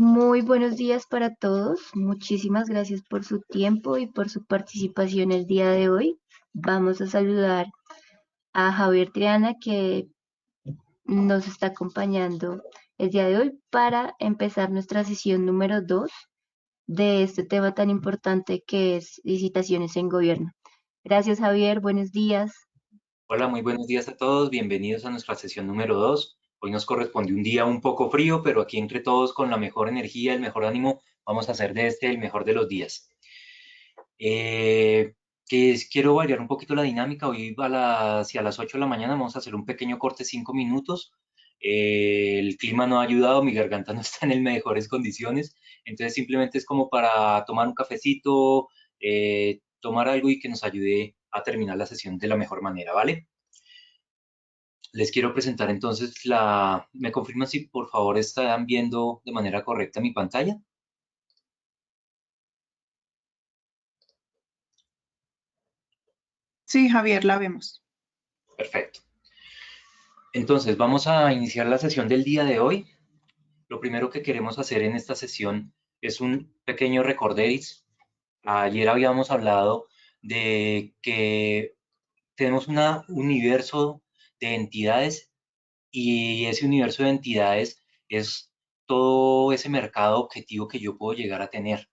Muy buenos días para todos. Muchísimas gracias por su tiempo y por su participación el día de hoy. Vamos a saludar a Javier Triana que nos está acompañando el día de hoy para empezar nuestra sesión número 2 de este tema tan importante que es licitaciones en gobierno. Gracias, Javier. Buenos días. Hola, muy buenos días a todos. Bienvenidos a nuestra sesión número 2. Hoy nos corresponde un día un poco frío, pero aquí entre todos con la mejor energía, el mejor ánimo, vamos a hacer de este el mejor de los días. Eh, Quiero variar un poquito la dinámica. Hoy hacia las 8 de la mañana vamos a hacer un pequeño corte, 5 minutos. El clima no ha ayudado, mi garganta no está en el mejores condiciones, entonces simplemente es como para tomar un cafecito, tomar algo y que nos ayude a terminar la sesión de la mejor manera, ¿vale? Les quiero presentar entonces ¿Me confirman si por favor están viendo de manera correcta mi pantalla? Sí, Javier, la vemos. Perfecto. Entonces, vamos a iniciar la sesión del día de hoy. Lo primero que queremos hacer en esta sesión es un pequeño recorderis. Ayer habíamos hablado de que tenemos un universo de entidades y ese universo de entidades es todo ese mercado objetivo que yo puedo llegar a tener.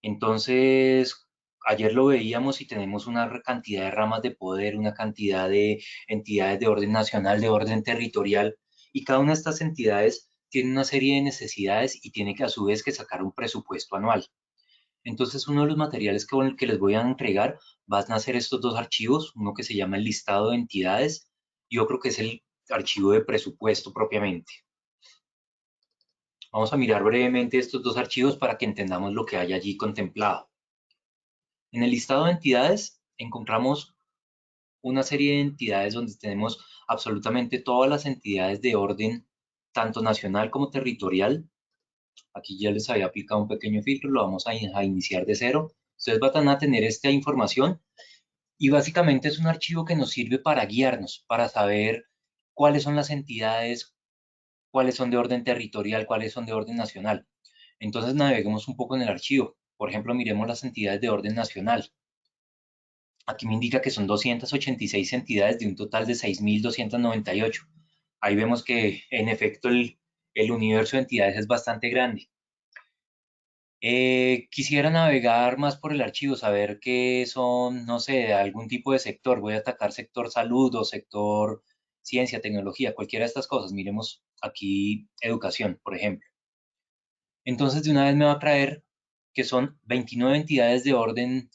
Entonces, ayer lo veíamos y tenemos una cantidad de ramas de poder, una cantidad de entidades de orden nacional, de orden territorial, y cada una de estas entidades tiene una serie de necesidades y tiene que a su vez que sacar un presupuesto anual. Entonces, uno de los materiales que les voy a entregar van a ser estos dos archivos, uno que se llama el listado de entidades y otro que es el archivo de presupuesto propiamente. Vamos a mirar brevemente estos dos archivos para que entendamos lo que hay allí contemplado. En el listado de entidades encontramos una serie de entidades donde tenemos absolutamente todas las entidades de orden, tanto nacional como territorial. Aquí ya les había aplicado un pequeño filtro, lo vamos a iniciar de cero. Ustedes van a tener esta información y básicamente es un archivo que nos sirve para guiarnos, para saber cuáles son las entidades, cuáles son de orden territorial, cuáles son de orden nacional. Entonces naveguemos un poco en el archivo. Por ejemplo, miremos las entidades de orden nacional. Aquí me indica que son 286 entidades de un total de 6.298. Ahí vemos que en efecto el universo de entidades es bastante grande. Quisiera navegar más por el archivo, saber qué son, no sé, algún tipo de sector. Voy a atacar sector salud o sector ciencia, tecnología, cualquiera de estas cosas. Miremos aquí educación, por ejemplo. Entonces, de una vez me va a traer que son 29 entidades de orden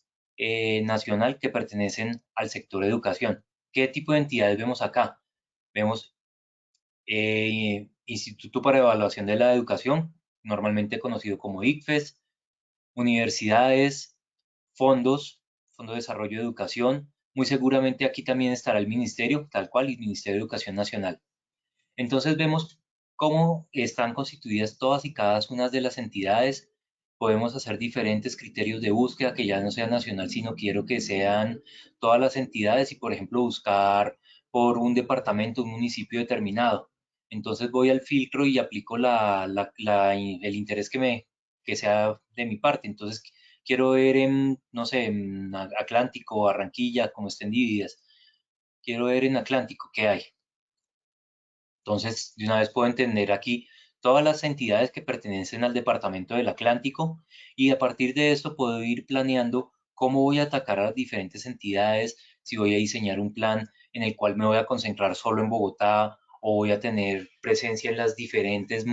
nacional que pertenecen al sector educación. ¿Qué tipo de entidades vemos acá? Vemos Instituto para Evaluación de la Educación, normalmente conocido como ICFES, universidades, Fondo de Desarrollo de Educación. Muy seguramente aquí también estará el ministerio, tal cual, el Ministerio de Educación Nacional. Entonces vemos cómo están constituidas todas y cada una de las entidades. Podemos hacer diferentes criterios de búsqueda que ya no sea nacional, sino quiero que sean todas las entidades y, por ejemplo, buscar por un departamento, un municipio determinado. Entonces voy al filtro y aplico el interés que sea de mi parte. Entonces quiero ver en, no sé, en Atlántico, Barranquilla, como estén divididas. Quiero ver en Atlántico qué hay. Entonces, de una vez puedo entender aquí todas las entidades que pertenecen al Departamento del Atlántico y a partir de esto puedo ir planeando cómo voy a atacar a las diferentes entidades, si voy a diseñar un plan en el cual me voy a concentrar solo en Bogotá o voy a tener presencia en las diferentes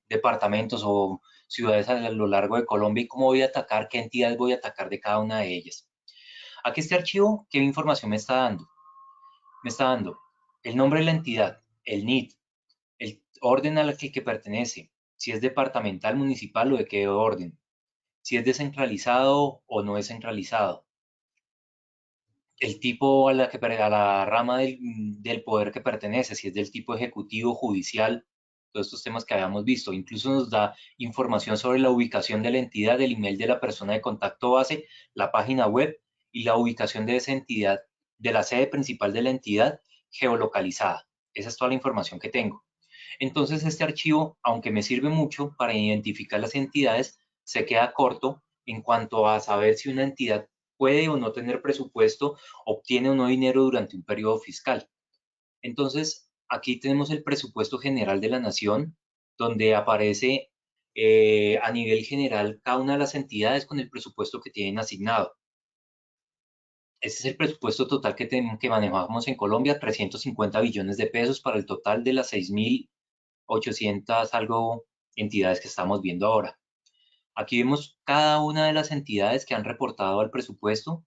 departamentos o ciudades a lo largo de Colombia y cómo voy a atacar, qué entidades voy a atacar de cada una de ellas. Aquí este archivo, ¿qué información me está dando? Me está dando el nombre de la entidad, el NID, el orden al que pertenece, si es departamental, municipal o de qué orden, si es descentralizado o no descentralizado, el tipo a la rama del poder que pertenece, si es del tipo ejecutivo, judicial, todos estos temas que habíamos visto. Incluso nos da información sobre la ubicación de la entidad, el email de la persona de contacto base, la página web y la ubicación de esa entidad, de la sede principal de la entidad geolocalizada. Esa es toda la información que tengo. Entonces este archivo, aunque me sirve mucho para identificar las entidades, se queda corto en cuanto a saber si una entidad puede o no tener presupuesto, obtiene o no dinero durante un periodo fiscal. Entonces, aquí tenemos el presupuesto general de la nación, donde aparece a nivel general cada una de las entidades con el presupuesto que tienen asignado. Este es el presupuesto total que manejamos en Colombia, 350 billones de pesos para el total de las 6.800 algo entidades que estamos viendo ahora. Aquí vemos cada una de las entidades que han reportado al presupuesto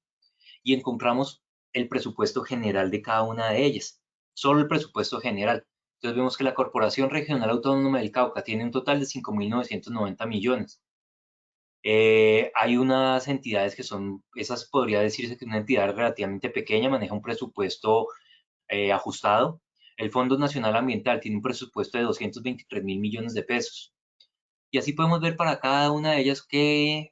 y encontramos el presupuesto general de cada una de ellas, solo el presupuesto general. Entonces vemos que la Corporación Regional Autónoma del Cauca tiene un total de 5.990 millones. Hay unas entidades que son, esas podría decirse que una entidad relativamente pequeña, maneja un presupuesto ajustado. El Fondo Nacional Ambiental tiene un presupuesto de 223.000 millones de pesos. Y así podemos ver para cada una de ellas qué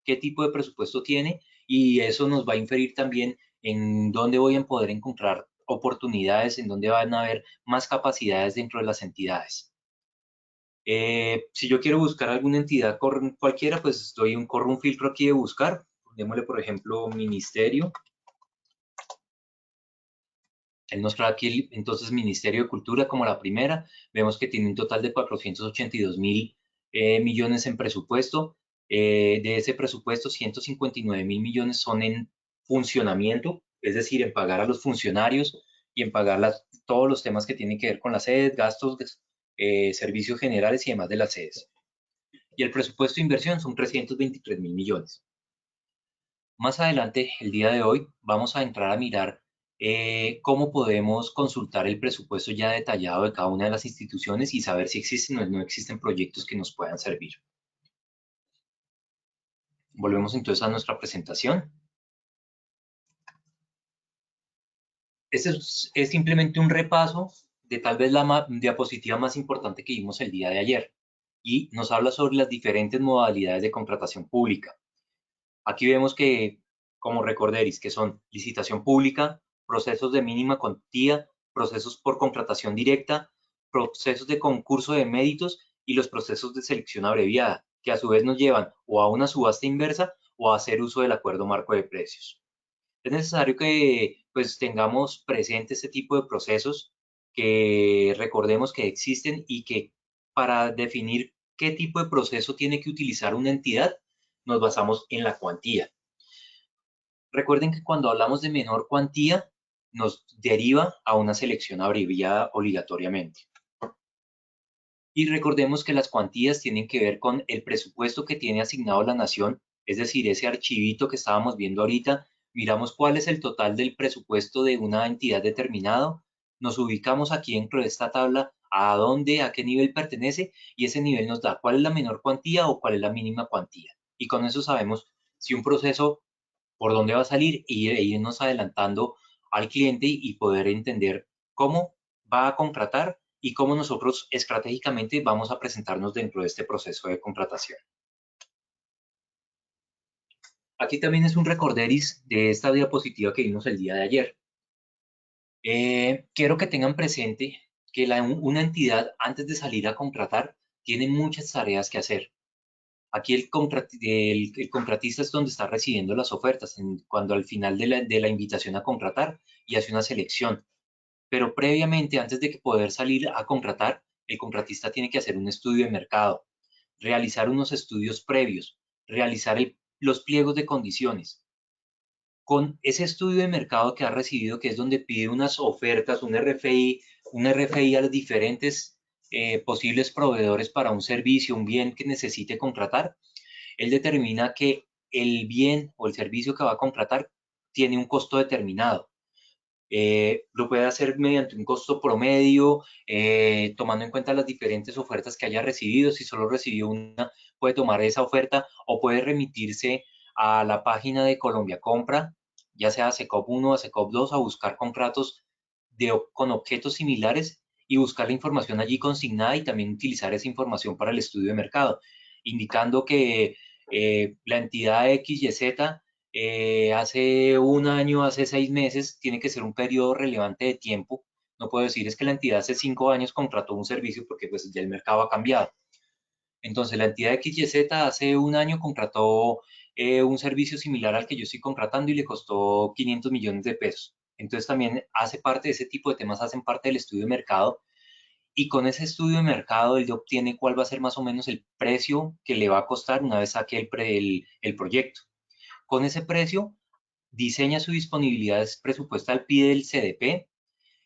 tipo de presupuesto tiene y eso nos va a inferir también en dónde voy a poder encontrar oportunidades, en dónde van a haber más capacidades dentro de las entidades. Si yo quiero buscar alguna entidad cualquiera, pues corro un filtro aquí de buscar. Démosle, por ejemplo, ministerio. Él nos trae aquí entonces Ministerio de Cultura como la primera. Vemos que tiene un total de 482.000 millones en presupuesto. De ese presupuesto, 159.000 millones son en funcionamiento, es decir, en pagar a los funcionarios y en pagar todos los temas que tienen que ver con las sedes, gastos, servicios generales y demás de las sedes. Y el presupuesto de inversión son 323.000 millones. Más adelante, el día de hoy, vamos a entrar a mirar cómo podemos consultar el presupuesto ya detallado de cada una de las instituciones y saber si existen o no existen proyectos que nos puedan servir. Volvemos entonces a nuestra presentación. Este es simplemente un repaso de tal vez la diapositiva más importante que vimos el día de ayer y nos habla sobre las diferentes modalidades de contratación pública. Aquí vemos que, como recorderis, que son licitación pública, procesos de mínima cuantía, procesos por contratación directa, procesos de concurso de méritos y los procesos de selección abreviada, que a su vez nos llevan o a una subasta inversa o a hacer uso del acuerdo marco de precios. Es necesario que pues tengamos presente este tipo de procesos, que recordemos que existen y que para definir qué tipo de proceso tiene que utilizar una entidad, nos basamos en la cuantía. Recuerden que cuando hablamos de menor cuantía, nos deriva a una selección abreviada obligatoriamente. Y recordemos que las cuantías tienen que ver con el presupuesto que tiene asignado la nación, es decir, ese archivito que estábamos viendo ahorita, miramos cuál es el total del presupuesto de una entidad determinado, nos ubicamos aquí dentro de esta tabla a dónde, a qué nivel pertenece y ese nivel nos da cuál es la menor cuantía o cuál es la mínima cuantía. Y con eso sabemos si un proceso por dónde va a salir y irnos adelantando al cliente y poder entender cómo va a contratar y cómo nosotros estratégicamente vamos a presentarnos dentro de este proceso de contratación. Aquí también es un recorderis de esta diapositiva que vimos el día de ayer. Quiero que tengan presente que una entidad antes de salir a contratar tiene muchas tareas que hacer. Aquí el contratista es donde está recibiendo las ofertas, cuando al final de la invitación a contratar y hace una selección. Pero previamente, antes de poder salir a contratar, el contratista tiene que hacer un estudio de mercado, realizar unos estudios previos, realizar los pliegos de condiciones. Con ese estudio de mercado que ha recibido, que es donde pide unas ofertas, un RFI a los diferentes posibles proveedores para un servicio, un bien que necesite contratar, él determina que el bien o el servicio que va a contratar tiene un costo determinado. Lo puede hacer mediante un costo promedio, tomando en cuenta las diferentes ofertas que haya recibido. Si solo recibió una, puede tomar esa oferta o puede remitirse a la página de Colombia Compra, ya sea SECOP 1 o SECOP 2, a buscar contratos con objetos similares y buscar la información allí consignada y también utilizar esa información para el estudio de mercado, indicando que la entidad XYZ hace un año, hace 6 meses, tiene que ser un periodo relevante de tiempo No puedo decir es que la entidad hace 5 años contrató un servicio porque pues ya el mercado ha cambiado. Entonces la entidad XYZ hace un año contrató un servicio similar al que yo estoy contratando y le costó 500 millones de pesos. Entonces también hace parte de ese tipo de temas, hacen parte del estudio de mercado y con ese estudio de mercado él obtiene cuál va a ser más o menos el precio que le va a costar una vez saque el proyecto. Con ese precio diseña su disponibilidad presupuestal, pide el CDP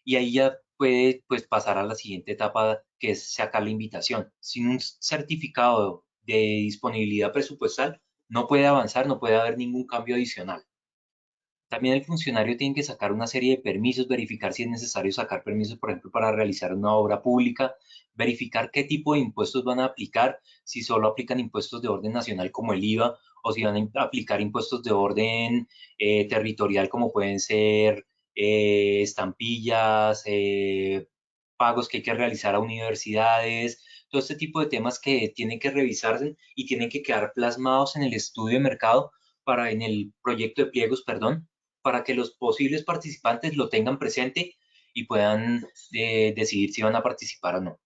y ahí ya puede pues, pasar a la siguiente etapa que es sacar la invitación. Sin un certificado de disponibilidad presupuestal no puede avanzar, no puede haber ningún cambio adicional. También el funcionario tiene que sacar una serie de permisos, verificar si es necesario sacar permisos, por ejemplo, para realizar una obra pública, verificar qué tipo de impuestos van a aplicar, si solo aplican impuestos de orden nacional como el IVA o si van a aplicar impuestos de orden territorial como pueden ser estampillas, pagos que hay que realizar a universidades, todo este tipo de temas que tienen que revisarse y tienen que quedar plasmados en el estudio de mercado en el proyecto de pliegos, perdón, para que los posibles participantes lo tengan presente y puedan decidir si van a participar o no.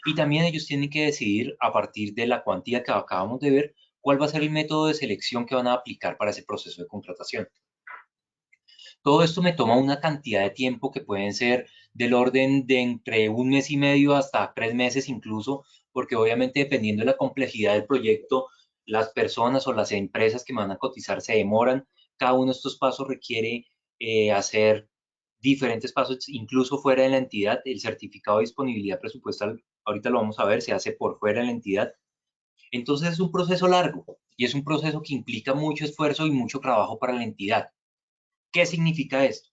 Y también ellos tienen que decidir a partir de la cuantía que acabamos de ver, cuál va a ser el método de selección que van a aplicar para ese proceso de contratación. Todo esto me toma una cantidad de tiempo que pueden ser del orden de entre un mes y medio hasta 3 meses incluso, porque obviamente dependiendo de la complejidad del proyecto, las personas o las empresas que me van a cotizar se demoran. Cada uno de estos pasos requiere hacer diferentes pasos, incluso fuera de la entidad. El certificado de disponibilidad presupuestal, ahorita lo vamos a ver, se hace por fuera de la entidad. Entonces es un proceso largo y es un proceso que implica mucho esfuerzo y mucho trabajo para la entidad. ¿Qué significa esto?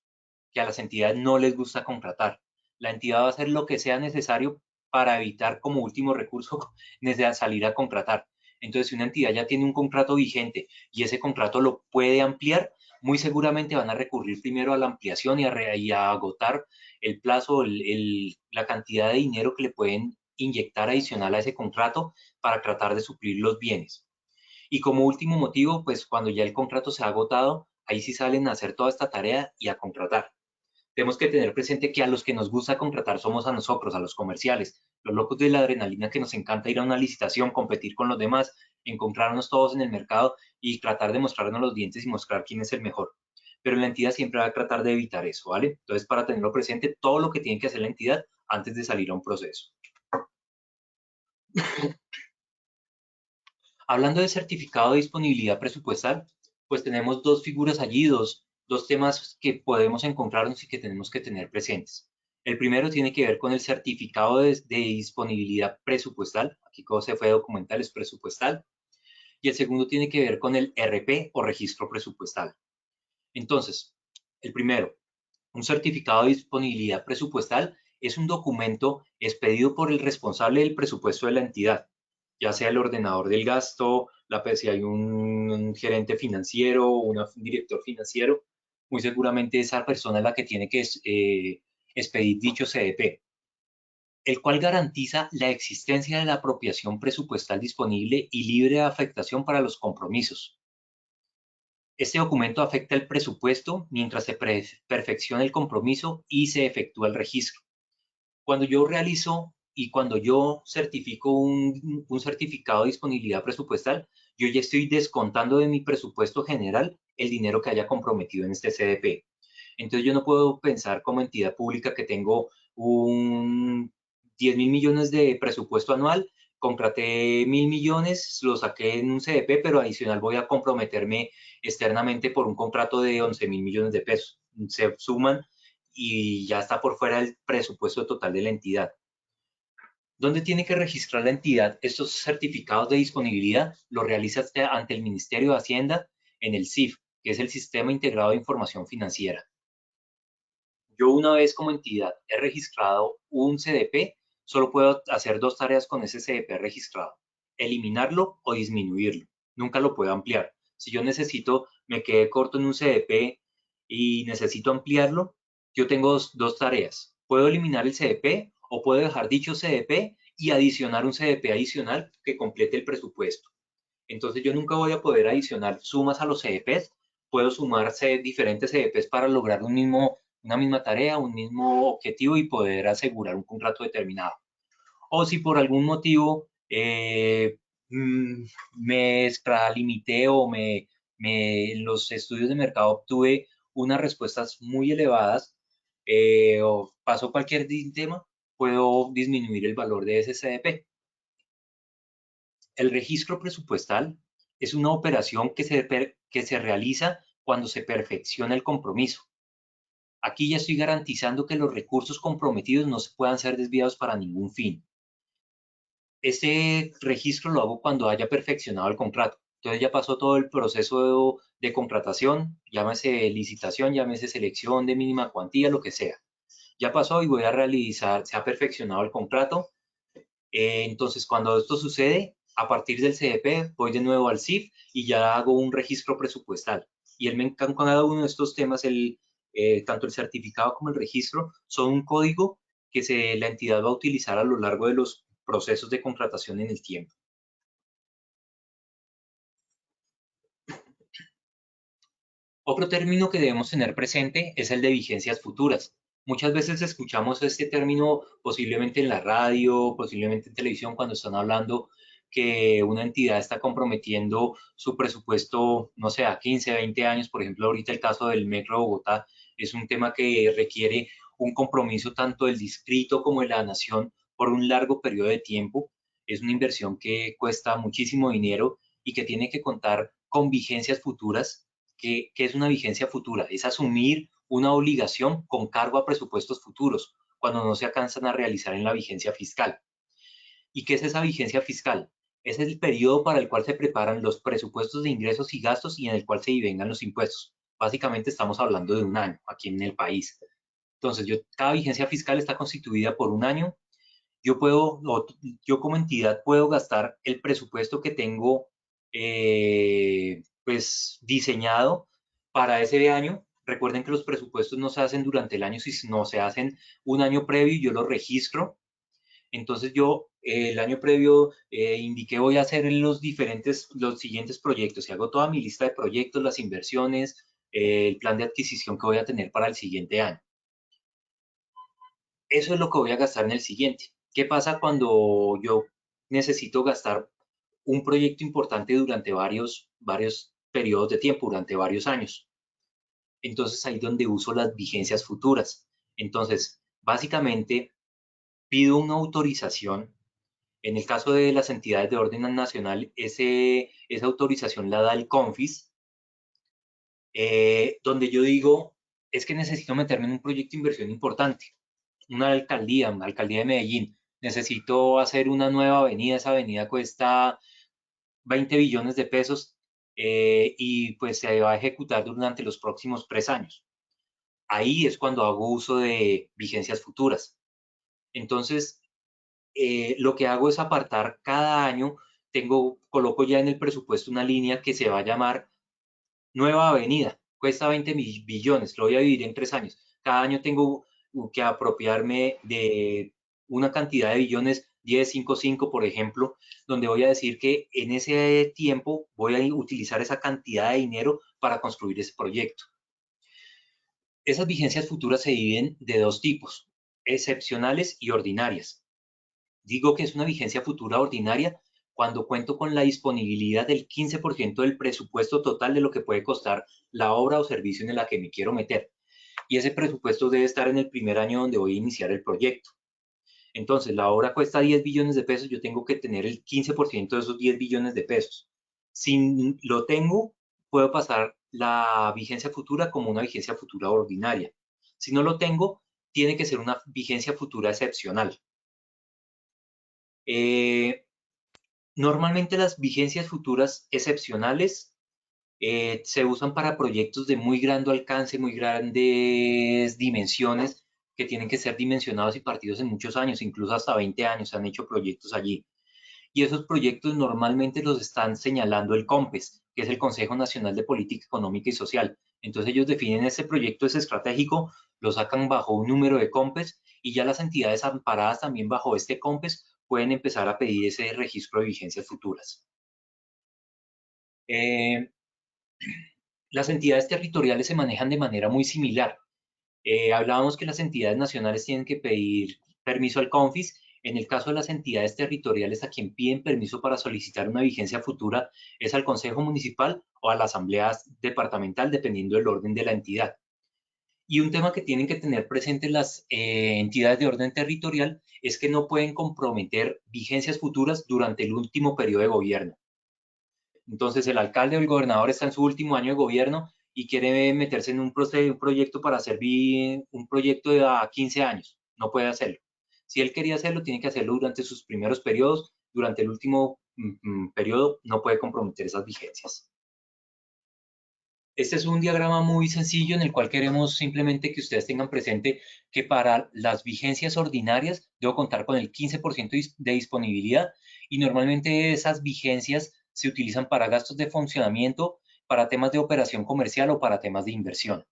Que a las entidades no les gusta contratar. La entidad va a hacer lo que sea necesario para evitar como último recurso salir a contratar. Entonces, si una entidad ya tiene un contrato vigente y ese contrato lo puede ampliar, muy seguramente van a recurrir primero a la ampliación y a agotar el plazo, la cantidad de dinero que le pueden inyectar adicional a ese contrato para tratar de suplir los bienes. Y como último motivo, pues cuando ya el contrato se ha agotado, ahí sí salen a hacer toda esta tarea y a contratar. Tenemos que tener presente que a los que nos gusta contratar somos a nosotros, a los comerciales, los locos de la adrenalina que nos encanta ir a una licitación, competir con los demás, encontrarnos todos en el mercado y tratar de mostrarnos los dientes y mostrar quién es el mejor. Pero la entidad siempre va a tratar de evitar eso, ¿vale? Entonces, para tenerlo presente, todo lo que tiene que hacer la entidad antes de salir a un proceso. Hablando de certificado de disponibilidad presupuestal, pues tenemos dos figuras allí, dos temas que podemos encontrarnos y que tenemos que tener presentes. El primero tiene que ver con el certificado de disponibilidad presupuestal, aquí como se fue documental es presupuestal, y el segundo tiene que ver con el RP o registro presupuestal. Entonces, el primero, un certificado de disponibilidad presupuestal es un documento expedido por el responsable del presupuesto de la entidad, ya sea el ordenador del gasto, si hay un gerente financiero o un director financiero, muy seguramente esa persona es la que tiene que expedir dicho CDP, el cual garantiza la existencia de la apropiación presupuestal disponible y libre de afectación para los compromisos. Este documento afecta el presupuesto mientras se perfecciona el compromiso y se efectúa el registro. Cuando yo realizo y cuando yo certifico un certificado de disponibilidad presupuestal, yo ya estoy descontando de mi presupuesto general el dinero que haya comprometido en este CDP. Entonces yo no puedo pensar como entidad pública que tengo un 10.000 millones de presupuesto anual, contraté 1.000 millones, lo saqué en un CDP, pero adicional voy a comprometerme externamente por un contrato de 11.000 millones de pesos. Se suman y ya está por fuera del presupuesto total de la entidad. ¿Dónde tiene que registrar la entidad estos certificados de disponibilidad? Lo realiza ante el Ministerio de Hacienda en el SIF, que es el Sistema Integrado de Información Financiera. Yo una vez como entidad he registrado un CDP, solo puedo hacer dos tareas con ese CDP registrado, eliminarlo o disminuirlo. Nunca lo puedo ampliar. Si yo necesito, me quedé corto en un CDP y necesito ampliarlo, yo tengo dos tareas. Puedo eliminar el CDP o puedo dejar dicho CDP y adicionar un CDP adicional que complete el presupuesto. Entonces yo nunca voy a poder adicionar sumas a los CDPs, puedo sumarse diferentes CDPs para lograr un mismo una misma tarea, un mismo objetivo y poder asegurar un contrato determinado. O si por algún motivo mm, me extralimité o en los estudios de mercado obtuve unas respuestas muy elevadas o pasó cualquier tema, puedo disminuir el valor de ese CDP. El registro presupuestal es una operación que se realiza cuando se perfecciona el compromiso. Aquí ya estoy garantizando que los recursos comprometidos no se puedan ser desviados para ningún fin. Este registro lo hago cuando haya perfeccionado el contrato. Entonces ya pasó todo el proceso de contratación, llámese licitación, llámese selección de mínima cuantía, lo que sea. Ya pasó y voy a realizar, se ha perfeccionado el contrato. Entonces cuando esto sucede, a partir del CDP voy de nuevo al CIF y ya hago un registro presupuestal. Y cada uno de estos temas, tanto el certificado como el registro, son un código que la entidad va a utilizar a lo largo de los procesos de contratación en el tiempo. Otro término que debemos tener presente es el de vigencias futuras. Muchas veces escuchamos este término posiblemente en la radio, posiblemente en televisión, cuando están hablando que una entidad está comprometiendo su presupuesto, no sé, a 15, 20 años. Por ejemplo, ahorita el caso del Metro de Bogotá es un tema que requiere un compromiso tanto del distrito como de la nación por un largo periodo de tiempo. Es una inversión que cuesta muchísimo dinero y que tiene que contar con vigencias futuras. ¿Qué es una vigencia futura? Es asumir una obligación con cargo a presupuestos futuros cuando no se alcanzan a realizar en la vigencia fiscal. ¿Y qué es esa vigencia fiscal? Es el periodo para el cual se preparan los presupuestos de ingresos y gastos y en el cual se divengan los impuestos. Básicamente estamos hablando de un año aquí en el país. Entonces, cada vigencia fiscal está constituida por un año. Yo como entidad puedo gastar el presupuesto que tengo pues diseñado para ese año. Recuerden que los presupuestos no se hacen durante el año, sino se hacen un año previo y yo lo registro. Entonces yo el año previo indiqué voy a hacer los siguientes proyectos y hago toda mi lista de proyectos, las inversiones, el plan de adquisición que voy a tener para el siguiente año. Eso es lo que voy a gastar en el siguiente. ¿Qué pasa cuando yo necesito gastar un proyecto importante durante varios periodos de tiempo, durante varios años? Entonces ahí es donde uso las vigencias futuras. Entonces, básicamente pido una autorización. En el caso de las entidades de orden nacional, esa autorización la da el CONFIS, donde yo digo, es que necesito meterme en un proyecto de inversión importante, una alcaldía de Medellín. Necesito hacer una nueva avenida, esa avenida cuesta 20 billones de pesos y pues se va a ejecutar durante los próximos 3 años. Ahí es cuando hago uso de vigencias futuras. Entonces, lo que hago es apartar cada año, coloco ya en el presupuesto una línea que se va a llamar Nueva Avenida, cuesta 20 billones, lo voy a dividir en 3 años. Cada año tengo que apropiarme de una cantidad de billones, 10, 5, 5, por ejemplo, donde voy a decir que en ese tiempo voy a utilizar esa cantidad de dinero para construir ese proyecto. Esas vigencias futuras se dividen de dos tipos, excepcionales y ordinarias. Digo que es una vigencia futura ordinaria cuando cuento con la disponibilidad del 15% del presupuesto total de lo que puede costar la obra o servicio en la que me quiero meter. Y ese presupuesto debe estar en el primer año donde voy a iniciar el proyecto. Entonces, la obra cuesta 10 billones de pesos, yo tengo que tener el 15% de esos 10 billones de pesos. Si lo tengo, puedo pasar la vigencia futura como una vigencia futura ordinaria. Si no lo tengo, tiene que ser una vigencia futura excepcional. Normalmente las vigencias futuras excepcionales se usan para proyectos de muy grande alcance, muy grandes dimensiones, que tienen que ser dimensionados y partidos en muchos años, incluso hasta 20 años se han hecho proyectos allí. Y esos proyectos normalmente los están señalando el COMPES, que es el Consejo Nacional de Política Económica y Social. Entonces ellos definen ese proyecto, es estratégico, lo sacan bajo un número de COMPES y ya las entidades amparadas también bajo este COMPES pueden empezar a pedir ese registro de vigencias futuras. Las entidades territoriales se manejan de manera muy similar. Hablábamos que las entidades nacionales tienen que pedir permiso al CONFIS. En el caso de las entidades territoriales, a quien piden permiso para solicitar una vigencia futura es al Consejo Municipal o a la Asamblea Departamental, dependiendo del orden de la entidad. Y un tema que tienen que tener presente las entidades de orden territorial es que no pueden comprometer vigencias futuras durante el último periodo de gobierno. Entonces, el alcalde o el gobernador está en su último año de gobierno y quiere meterse en un proyecto para hacer un proyecto de a 15 años. No puede hacerlo. Si él quería hacerlo, tiene que hacerlo durante sus primeros periodos. Durante el último periodo no puede comprometer esas vigencias. Este es un diagrama muy sencillo en el cual queremos simplemente que ustedes tengan presente que para las vigencias ordinarias debo contar con el 15% de disponibilidad y normalmente esas vigencias se utilizan para gastos de funcionamiento, para temas de operación comercial o para temas de inversión.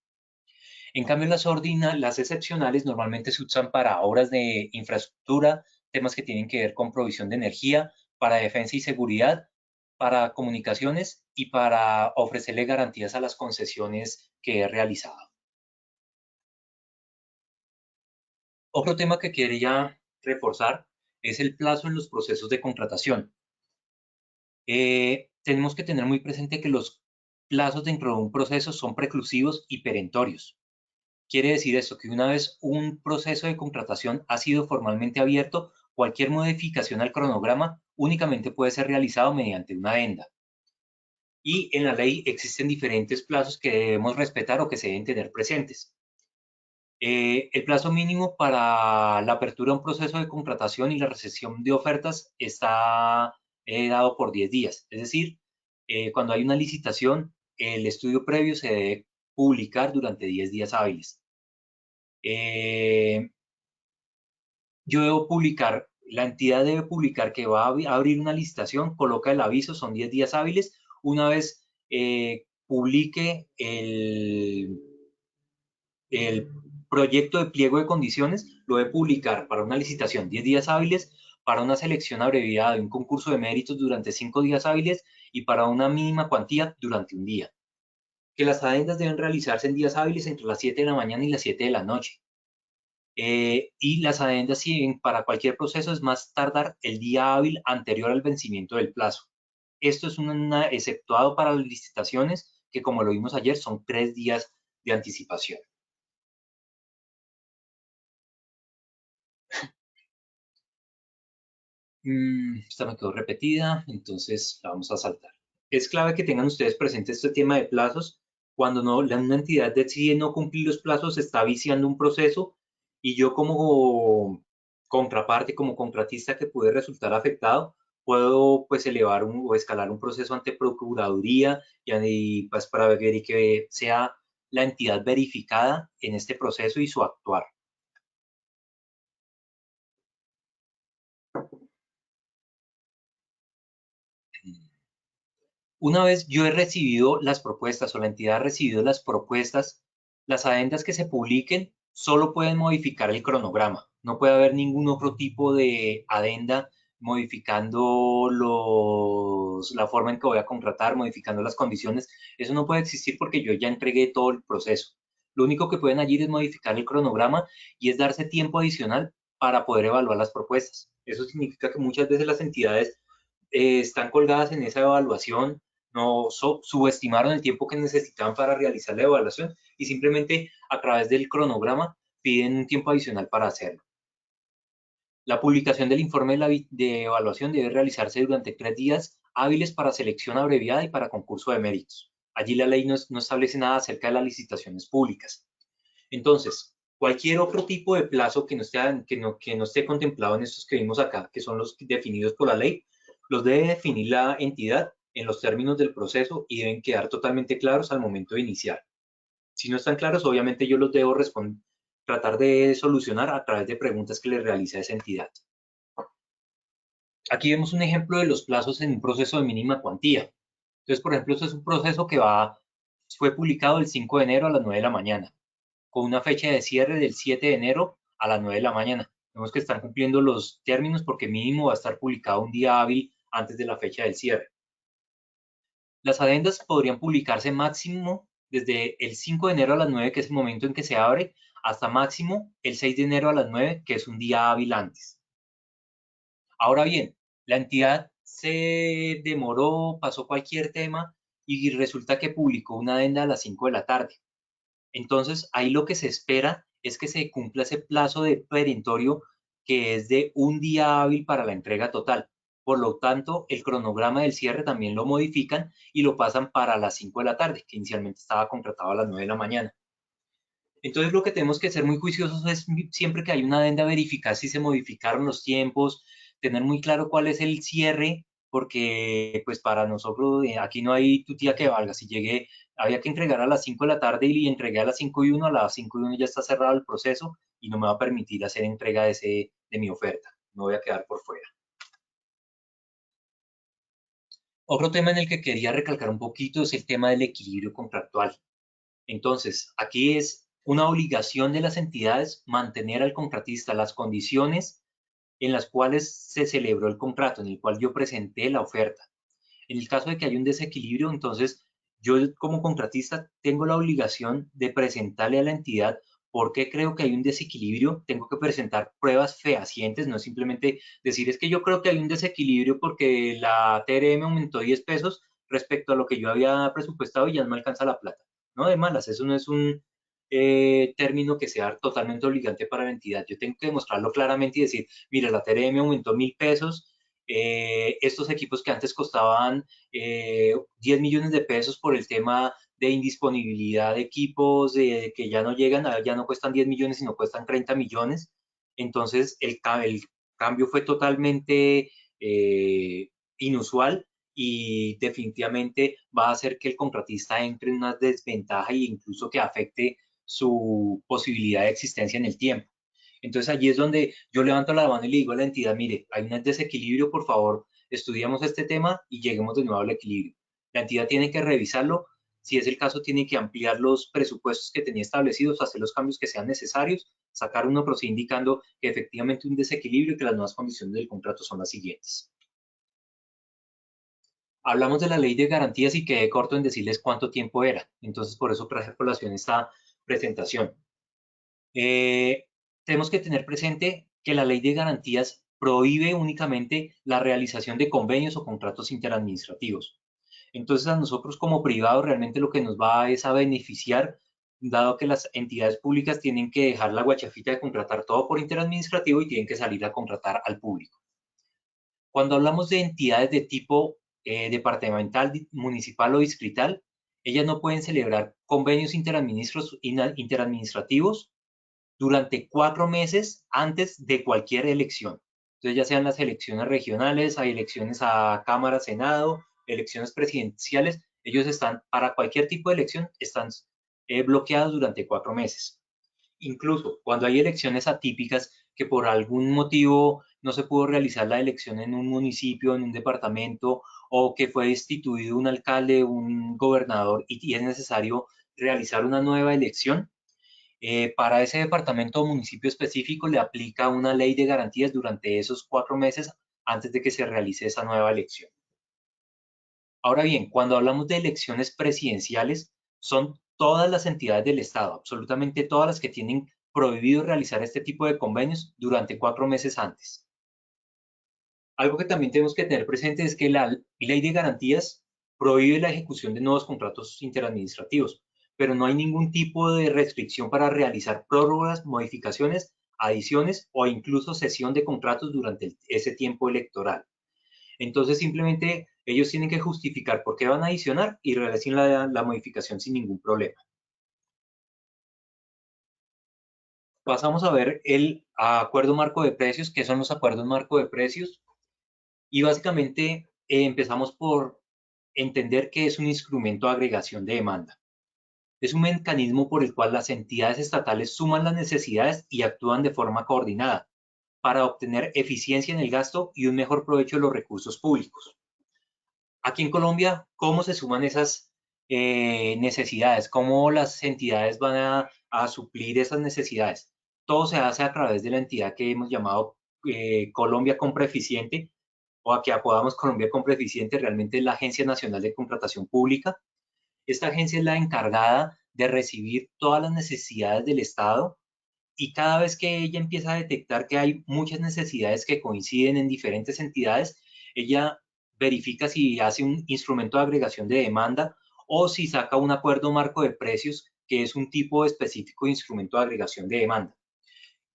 En cambio, las excepcionales normalmente se usan para obras de infraestructura, temas que tienen que ver con provisión de energía, para defensa y seguridad, para comunicaciones y para ofrecerle garantías a las concesiones que he realizado. Otro tema que quería reforzar es el plazo en los procesos de contratación. Tenemos que tener muy presente que los plazos dentro de un proceso son preclusivos y perentorios. Quiere decir esto, que una vez un proceso de contratación ha sido formalmente abierto, cualquier modificación al cronograma únicamente puede ser realizado mediante una adenda. Y en la ley existen diferentes plazos que debemos respetar o que se deben tener presentes. El plazo mínimo para la apertura de un proceso de contratación y la recepción de ofertas está dado por 10 días. Es decir, cuando hay una licitación, el estudio previo se debe publicar durante 10 días hábiles. Yo debo publicar, la entidad debe publicar que va a abrir una licitación, coloca el aviso, son 10 días hábiles. Una vez publique el proyecto de pliego de condiciones, lo debe publicar para una licitación 10 días hábiles, para una selección abreviada de un concurso de méritos durante 5 días hábiles y para una mínima cuantía durante un día. Que las adendas deben realizarse en días hábiles entre las 7 de la mañana y las 7 de la noche. Y las adendas para cualquier proceso es más tardar el día hábil anterior al vencimiento del plazo. Esto es exceptuado para las licitaciones, que como lo vimos ayer, son 3 días de anticipación. Esta me quedó repetida, entonces la vamos a saltar. Es clave que tengan ustedes presente este tema de plazos. Cuando una entidad decide no cumplir los plazos, está viciando un proceso y yo como contraparte, como contratista que puede resultar afectado, puedo pues elevar o escalar un proceso ante Procuraduría y pues para ver que sea la entidad verificada en este proceso y su actuar. Una vez yo he recibido las propuestas o la entidad ha recibido las propuestas, las adendas que se publiquen solo pueden modificar el cronograma. No puede haber ningún otro tipo de adenda modificando la forma en que voy a contratar, modificando las condiciones. Eso no puede existir porque yo ya entregué todo el proceso. Lo único que pueden allí es modificar el cronograma y es darse tiempo adicional para poder evaluar las propuestas. Eso significa que muchas veces las entidades están colgadas en esa evaluación, no subestimaron el tiempo que necesitaban para realizar la evaluación y simplemente a través del cronograma piden un tiempo adicional para hacerlo. La publicación del informe de evaluación debe realizarse durante 3 días hábiles para selección abreviada y para concurso de méritos. Allí la ley no establece nada acerca de las licitaciones públicas. Entonces, cualquier otro tipo de plazo que no esté contemplado en estos que vimos acá, que son los definidos por la ley, los debe definir la entidad en los términos del proceso y deben quedar totalmente claros al momento de iniciar. Si no están claros, obviamente yo los debo tratar de solucionar a través de preguntas que le realice a esa entidad. Aquí vemos un ejemplo de los plazos en un proceso de mínima cuantía. Entonces, por ejemplo, esto es un proceso que fue publicado el 5 de enero a las 9 de la mañana, con una fecha de cierre del 7 de enero a las 9 de la mañana. Vemos que están cumpliendo los términos porque mínimo va a estar publicado un día hábil antes de la fecha del cierre. Las adendas podrían publicarse máximo desde el 5 de enero a las 9, que es el momento en que se abre, hasta máximo el 6 de enero a las 9, que es un día hábil antes. Ahora bien, la entidad se demoró, pasó cualquier tema y resulta que publicó una adenda a las 5 de la tarde. Entonces, ahí lo que se espera es que se cumpla ese plazo de perentorio que es de un día hábil para la entrega total. Por lo tanto, el cronograma del cierre también lo modifican y lo pasan para las 5 de la tarde, que inicialmente estaba contratado a las 9 de la mañana. Entonces, lo que tenemos que ser muy juiciosos es siempre que hay una adenda verificar si se modificaron los tiempos, tener muy claro cuál es el cierre, porque pues para nosotros aquí no hay tutía que valga. Si llegué, había que entregar a las 5 de la tarde y entregué a las 5:01, a las 5:01 ya está cerrado el proceso y no me va a permitir hacer entrega de mi oferta. Me voy a quedar por fuera. Otro tema en el que quería recalcar un poquito es el tema del equilibrio contractual. Entonces, aquí es una obligación de las entidades mantener al contratista las condiciones en las cuales se celebró el contrato, en el cual yo presenté la oferta. En el caso de que haya un desequilibrio, entonces yo como contratista tengo la obligación de presentarle a la entidad por qué creo que hay un desequilibrio. Tengo que presentar pruebas fehacientes, no es simplemente decir es que yo creo que hay un desequilibrio porque la TRM aumentó 10 pesos respecto a lo que yo había presupuestado y ya no me alcanza la plata. No de malas, eso no es un término que sea totalmente obligante para la entidad. Yo tengo que demostrarlo claramente y decir, mire, la TRM aumentó 1.000 pesos, estos equipos que antes costaban 10 millones de pesos por el tema de indisponibilidad de equipos que ya no llegan, ya no cuestan 10 millones, sino cuestan 30 millones. Entonces, el cambio fue totalmente inusual y definitivamente va a hacer que el contratista entre en una desventaja e incluso que afecte su posibilidad de existencia en el tiempo. Entonces allí es donde yo levanto la mano y le digo a la entidad, mire, hay un desequilibrio, por favor, estudiamos este tema y lleguemos de nuevo al equilibrio. La entidad tiene que revisarlo, si es el caso, tiene que ampliar los presupuestos que tenía establecidos, hacer los cambios que sean necesarios, sacar un otro sí indicando que efectivamente un desequilibrio y que las nuevas condiciones del contrato son las siguientes. Hablamos de la ley de garantías y quedé corto en decirles cuánto tiempo era, entonces por eso traje a colación esta presentación. Tenemos que tener presente que la ley de garantías prohíbe únicamente la realización de convenios o contratos interadministrativos. Entonces, a nosotros como privados realmente lo que nos va es a beneficiar, dado que las entidades públicas tienen que dejar la guachafita de contratar todo por interadministrativo y tienen que salir a contratar al público. Cuando hablamos de entidades de tipo departamental, municipal o distrital, ellas no pueden celebrar convenios interadministrativos durante 4 meses antes de cualquier elección. Entonces, ya sean las elecciones regionales, hay elecciones a Cámara, Senado, elecciones presidenciales, ellos están, para cualquier tipo de elección, están bloqueados durante 4 meses. Incluso cuando hay elecciones atípicas que por algún motivo no se pudo realizar la elección en un municipio, en un departamento, o que fue destituido un alcalde, un gobernador y es necesario realizar una nueva elección, para ese departamento o municipio específico le aplica una ley de garantías durante esos 4 meses antes de que se realice esa nueva elección. Ahora bien, cuando hablamos de elecciones presidenciales, son todas las entidades del Estado, absolutamente todas las que tienen prohibido realizar este tipo de convenios durante 4 meses antes. Algo que también tenemos que tener presente es que la ley de garantías prohíbe la ejecución de nuevos contratos interadministrativos, pero no hay ningún tipo de restricción para realizar prórrogas, modificaciones, adiciones o incluso cesión de contratos durante ese tiempo electoral. Entonces simplemente ellos tienen que justificar por qué van a adicionar y realicen la modificación sin ningún problema. Pasamos a ver el acuerdo marco de precios. ¿Qué son los acuerdos marco de precios? Y básicamente empezamos por entender que es un instrumento de agregación de demanda. Es un mecanismo por el cual las entidades estatales suman las necesidades y actúan de forma coordinada para obtener eficiencia en el gasto y un mejor provecho de los recursos públicos. Aquí en Colombia, ¿cómo se suman esas necesidades? ¿Cómo las entidades van a suplir esas necesidades? Todo se hace a través de la entidad que hemos llamado Colombia Compra Eficiente, o a que apodamos Colombia Compra Eficiente, realmente es la Agencia Nacional de Contratación Pública. Esta agencia es la encargada de recibir todas las necesidades del Estado y cada vez que ella empieza a detectar que hay muchas necesidades que coinciden en diferentes entidades, ella verifica si hace un instrumento de agregación de demanda o si saca un acuerdo marco de precios, que es un tipo específico de instrumento de agregación de demanda.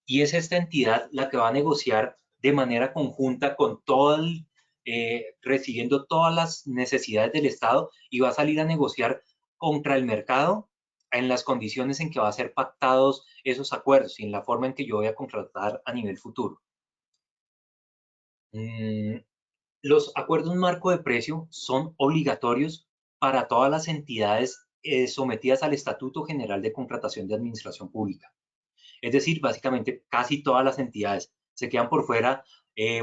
Y es esta entidad la que va a negociar de manera conjunta con todo recibiendo todas las necesidades del Estado, y va a salir a negociar contra el mercado en las condiciones en que va a ser pactados esos acuerdos y en la forma en que yo voy a contratar a nivel futuro. Los acuerdos marco de precio son obligatorios para todas las entidades sometidas al Estatuto General de Contratación de Administración Pública. Es decir, básicamente casi todas las entidades. Se quedan por fuera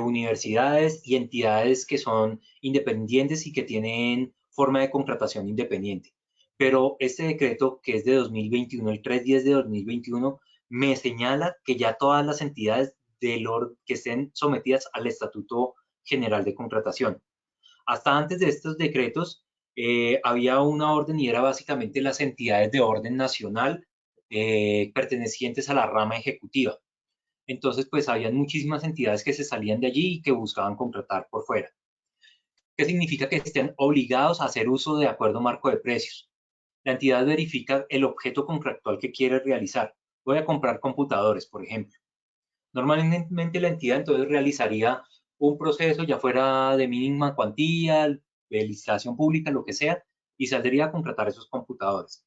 universidades y entidades que son independientes y que tienen forma de contratación independiente. Pero este decreto, que es de 2021, el 310 de 2021, me señala que ya todas las entidades que estén sometidas al Estatuto General de Contratación. Hasta antes de estos decretos, había una orden y era básicamente las entidades de orden nacional pertenecientes a la rama ejecutiva. Entonces, pues habían muchísimas entidades que se salían de allí y que buscaban contratar por fuera. ¿Qué significa que estén obligados a hacer uso de acuerdo marco de precios? La entidad verifica el objeto contractual que quiere realizar. Voy a comprar computadores, por ejemplo. Normalmente la entidad entonces realizaría un proceso, ya fuera de mínima cuantía, de licitación pública, lo que sea, y saldría a contratar esos computadores.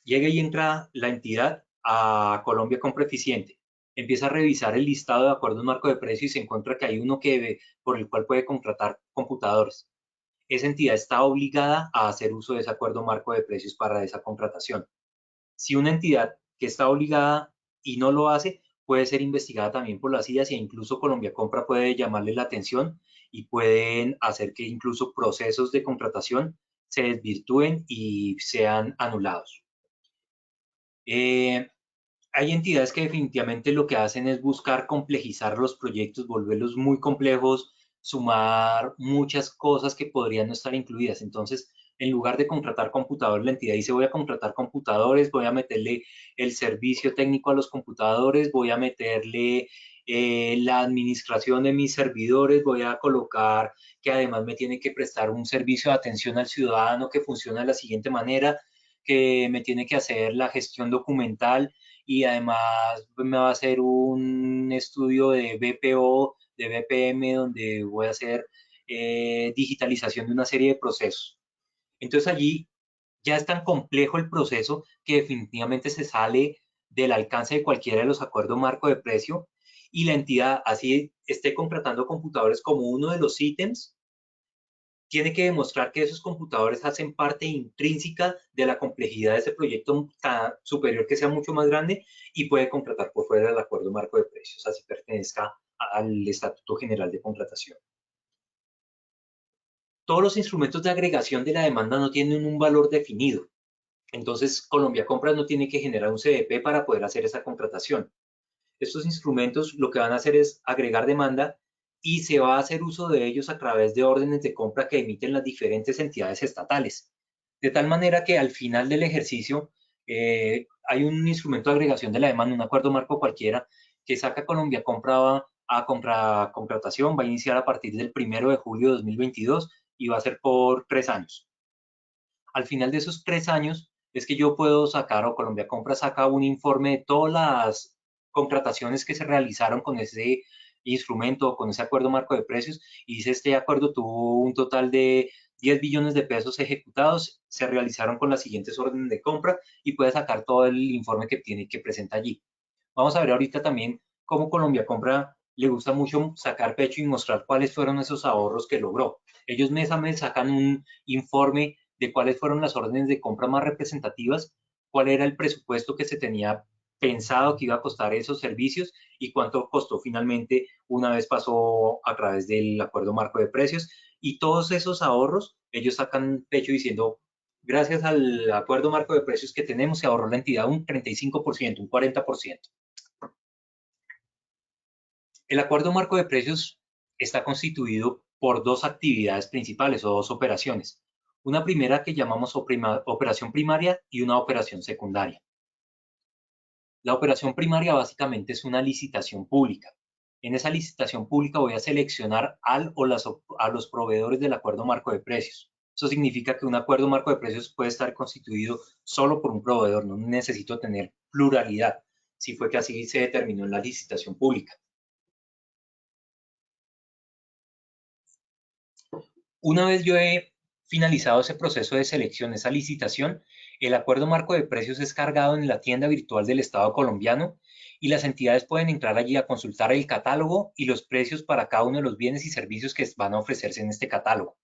Llega y entra la entidad a Colombia Compra Eficiente, empieza a revisar el listado de acuerdos marco de precio y se encuentra que hay uno por el cual puede contratar computadores. Esa entidad está obligada a hacer uso de ese acuerdo marco de precios para esa contratación. Si una entidad que está obligada y no lo hace, puede ser investigada también por las IAS, e incluso Colombia Compra puede llamarle la atención y pueden hacer que incluso procesos de contratación se desvirtúen y sean anulados. Hay entidades que definitivamente lo que hacen es buscar complejizar los proyectos, volverlos muy complejos, sumar muchas cosas que podrían no estar incluidas. Entonces, en lugar de contratar computadores, la entidad dice: voy a contratar computadores, voy a meterle el servicio técnico a los computadores, voy a meterle la administración de mis servidores, voy a colocar que además me tiene que prestar un servicio de atención al ciudadano que funciona de la siguiente manera, que me tiene que hacer la gestión documental y además me va a hacer un estudio de BPO, de BPM, donde voy a hacer digitalización de una serie de procesos. Entonces allí ya es tan complejo el proceso que definitivamente se sale del alcance de cualquiera de los acuerdos marco de precio, y la entidad, así esté contratando computadores como uno de los ítems, tiene que demostrar que esos computadores hacen parte intrínseca de la complejidad de ese proyecto superior, que sea mucho más grande, y puede contratar por fuera del acuerdo marco de precios, así pertenezca al Estatuto General de Contratación. Todos los instrumentos de agregación de la demanda no tienen un valor definido. Entonces, Colombia Compras no tiene que generar un CDP para poder hacer esa contratación. Estos instrumentos lo que van a hacer es agregar demanda y se va a hacer uso de ellos a través de órdenes de compra que emiten las diferentes entidades estatales. De tal manera que al final del ejercicio hay un instrumento de agregación de la demanda, un acuerdo marco cualquiera, que saca Colombia Compra a contratación, va a iniciar a partir del 1 de julio de 2022 y va a ser por 3 años. Al final de esos 3 años es que yo puedo sacar, o Colombia Compra saca, un informe de todas las contrataciones que se realizaron con ese instrumento, con ese acuerdo marco de precios, y dice: este acuerdo tuvo un total de 10 billones de pesos ejecutados, se realizaron con las siguientes órdenes de compra, y puede sacar todo el informe que tiene que presenta allí. Vamos a ver ahorita también cómo Colombia Compra le gusta mucho sacar pecho y mostrar cuáles fueron esos ahorros que logró. Ellos mes a mes sacan un informe de cuáles fueron las órdenes de compra más representativas, cuál era el presupuesto que se tenía pensado que iba a costar esos servicios y cuánto costó finalmente una vez pasó a través del acuerdo marco de precios. Y todos esos ahorros, ellos sacan pecho diciendo: gracias al acuerdo marco de precios que tenemos, se ahorró la entidad un 35%, un 40%. El acuerdo marco de precios está constituido por dos actividades principales o dos operaciones. Una primera que llamamos operación primaria y una operación secundaria. La operación primaria básicamente es una licitación pública. En esa licitación pública voy a seleccionar a los proveedores del acuerdo marco de precios. Eso significa que un acuerdo marco de precios puede estar constituido solo por un proveedor, no necesito tener pluralidad, si fue que así se determinó en la licitación pública. Una vez yo he finalizado ese proceso de selección, esa licitación, el acuerdo marco de precios es cargado en la tienda virtual del Estado colombiano y las entidades pueden entrar allí a consultar el catálogo y los precios para cada uno de los bienes y servicios que van a ofrecerse en este catálogo.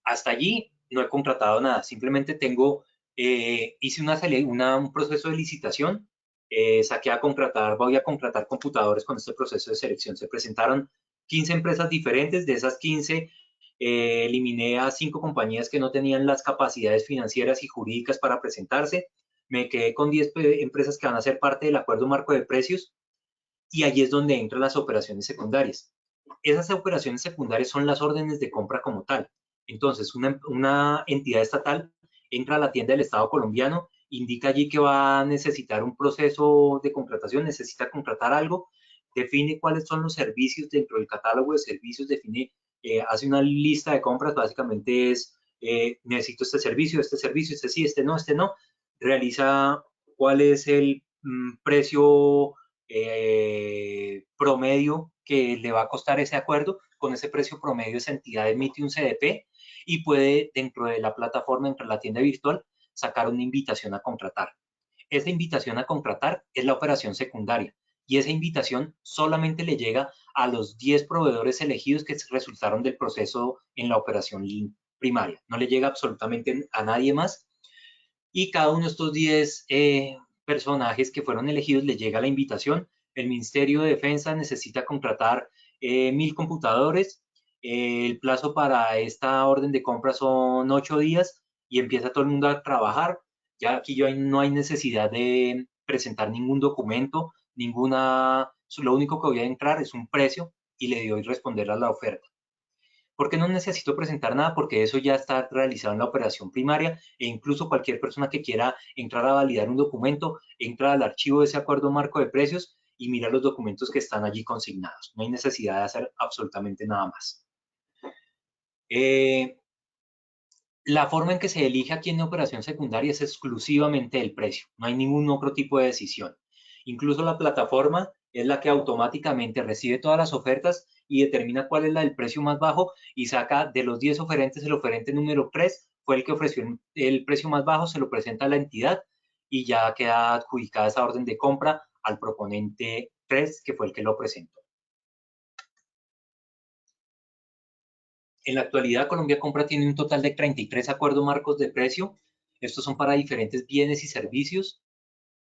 Hasta allí no he contratado nada, simplemente hice un proceso de licitación, voy a contratar computadores con este proceso de selección. Se presentaron 15 empresas diferentes, de esas 15 eliminé a 5 compañías que no tenían las capacidades financieras y jurídicas para presentarse, me quedé con 10 empresas que van a ser parte del acuerdo marco de precios y allí es donde entran las operaciones secundarias. Esas operaciones secundarias son las órdenes de compra como tal. Entonces, una entidad estatal entra a la tienda del Estado colombiano, indica allí que va a necesitar un proceso de contratación, necesita contratar algo, define cuáles son los servicios dentro del catálogo de servicios, hace una lista de compras, básicamente necesito este servicio, este sí, este no, realiza cuál es el precio promedio que le va a costar ese acuerdo. Con ese precio promedio esa entidad emite un CDP y puede dentro de la plataforma, dentro de la tienda virtual, sacar una invitación a contratar. Esa invitación a contratar es la operación secundaria y esa invitación solamente le llega a los 10 proveedores elegidos que resultaron del proceso en la operación primaria. No le llega absolutamente a nadie más y cada uno de estos 10 personajes que fueron elegidos les llega la invitación. El Ministerio de Defensa necesita contratar 1000 computadores. El plazo para esta orden de compra son 8 días y empieza todo el mundo a trabajar. Ya aquí no hay necesidad de presentar ningún documento, lo único que voy a entrar es un precio y le doy responder a la oferta. ¿Por qué no necesito presentar nada? Porque eso ya está realizado en la operación primaria e incluso cualquier persona que quiera entrar a validar un documento, entra al archivo de ese acuerdo marco de precios y mira los documentos que están allí consignados. No hay necesidad de hacer absolutamente nada más. La forma en que se elige aquí en la operación secundaria es exclusivamente el precio. No hay ningún otro tipo de decisión. Incluso la plataforma es la que automáticamente recibe todas las ofertas y determina cuál es la del precio más bajo y saca de los 10 oferentes el oferente número 3 fue el que ofreció el precio más bajo, se lo presenta a la entidad y ya queda adjudicada esa orden de compra al proponente 3 que fue el que lo presentó. En la actualidad, Colombia Compra tiene un total de 33 acuerdos marcos de precio. Estos son para diferentes bienes y servicios.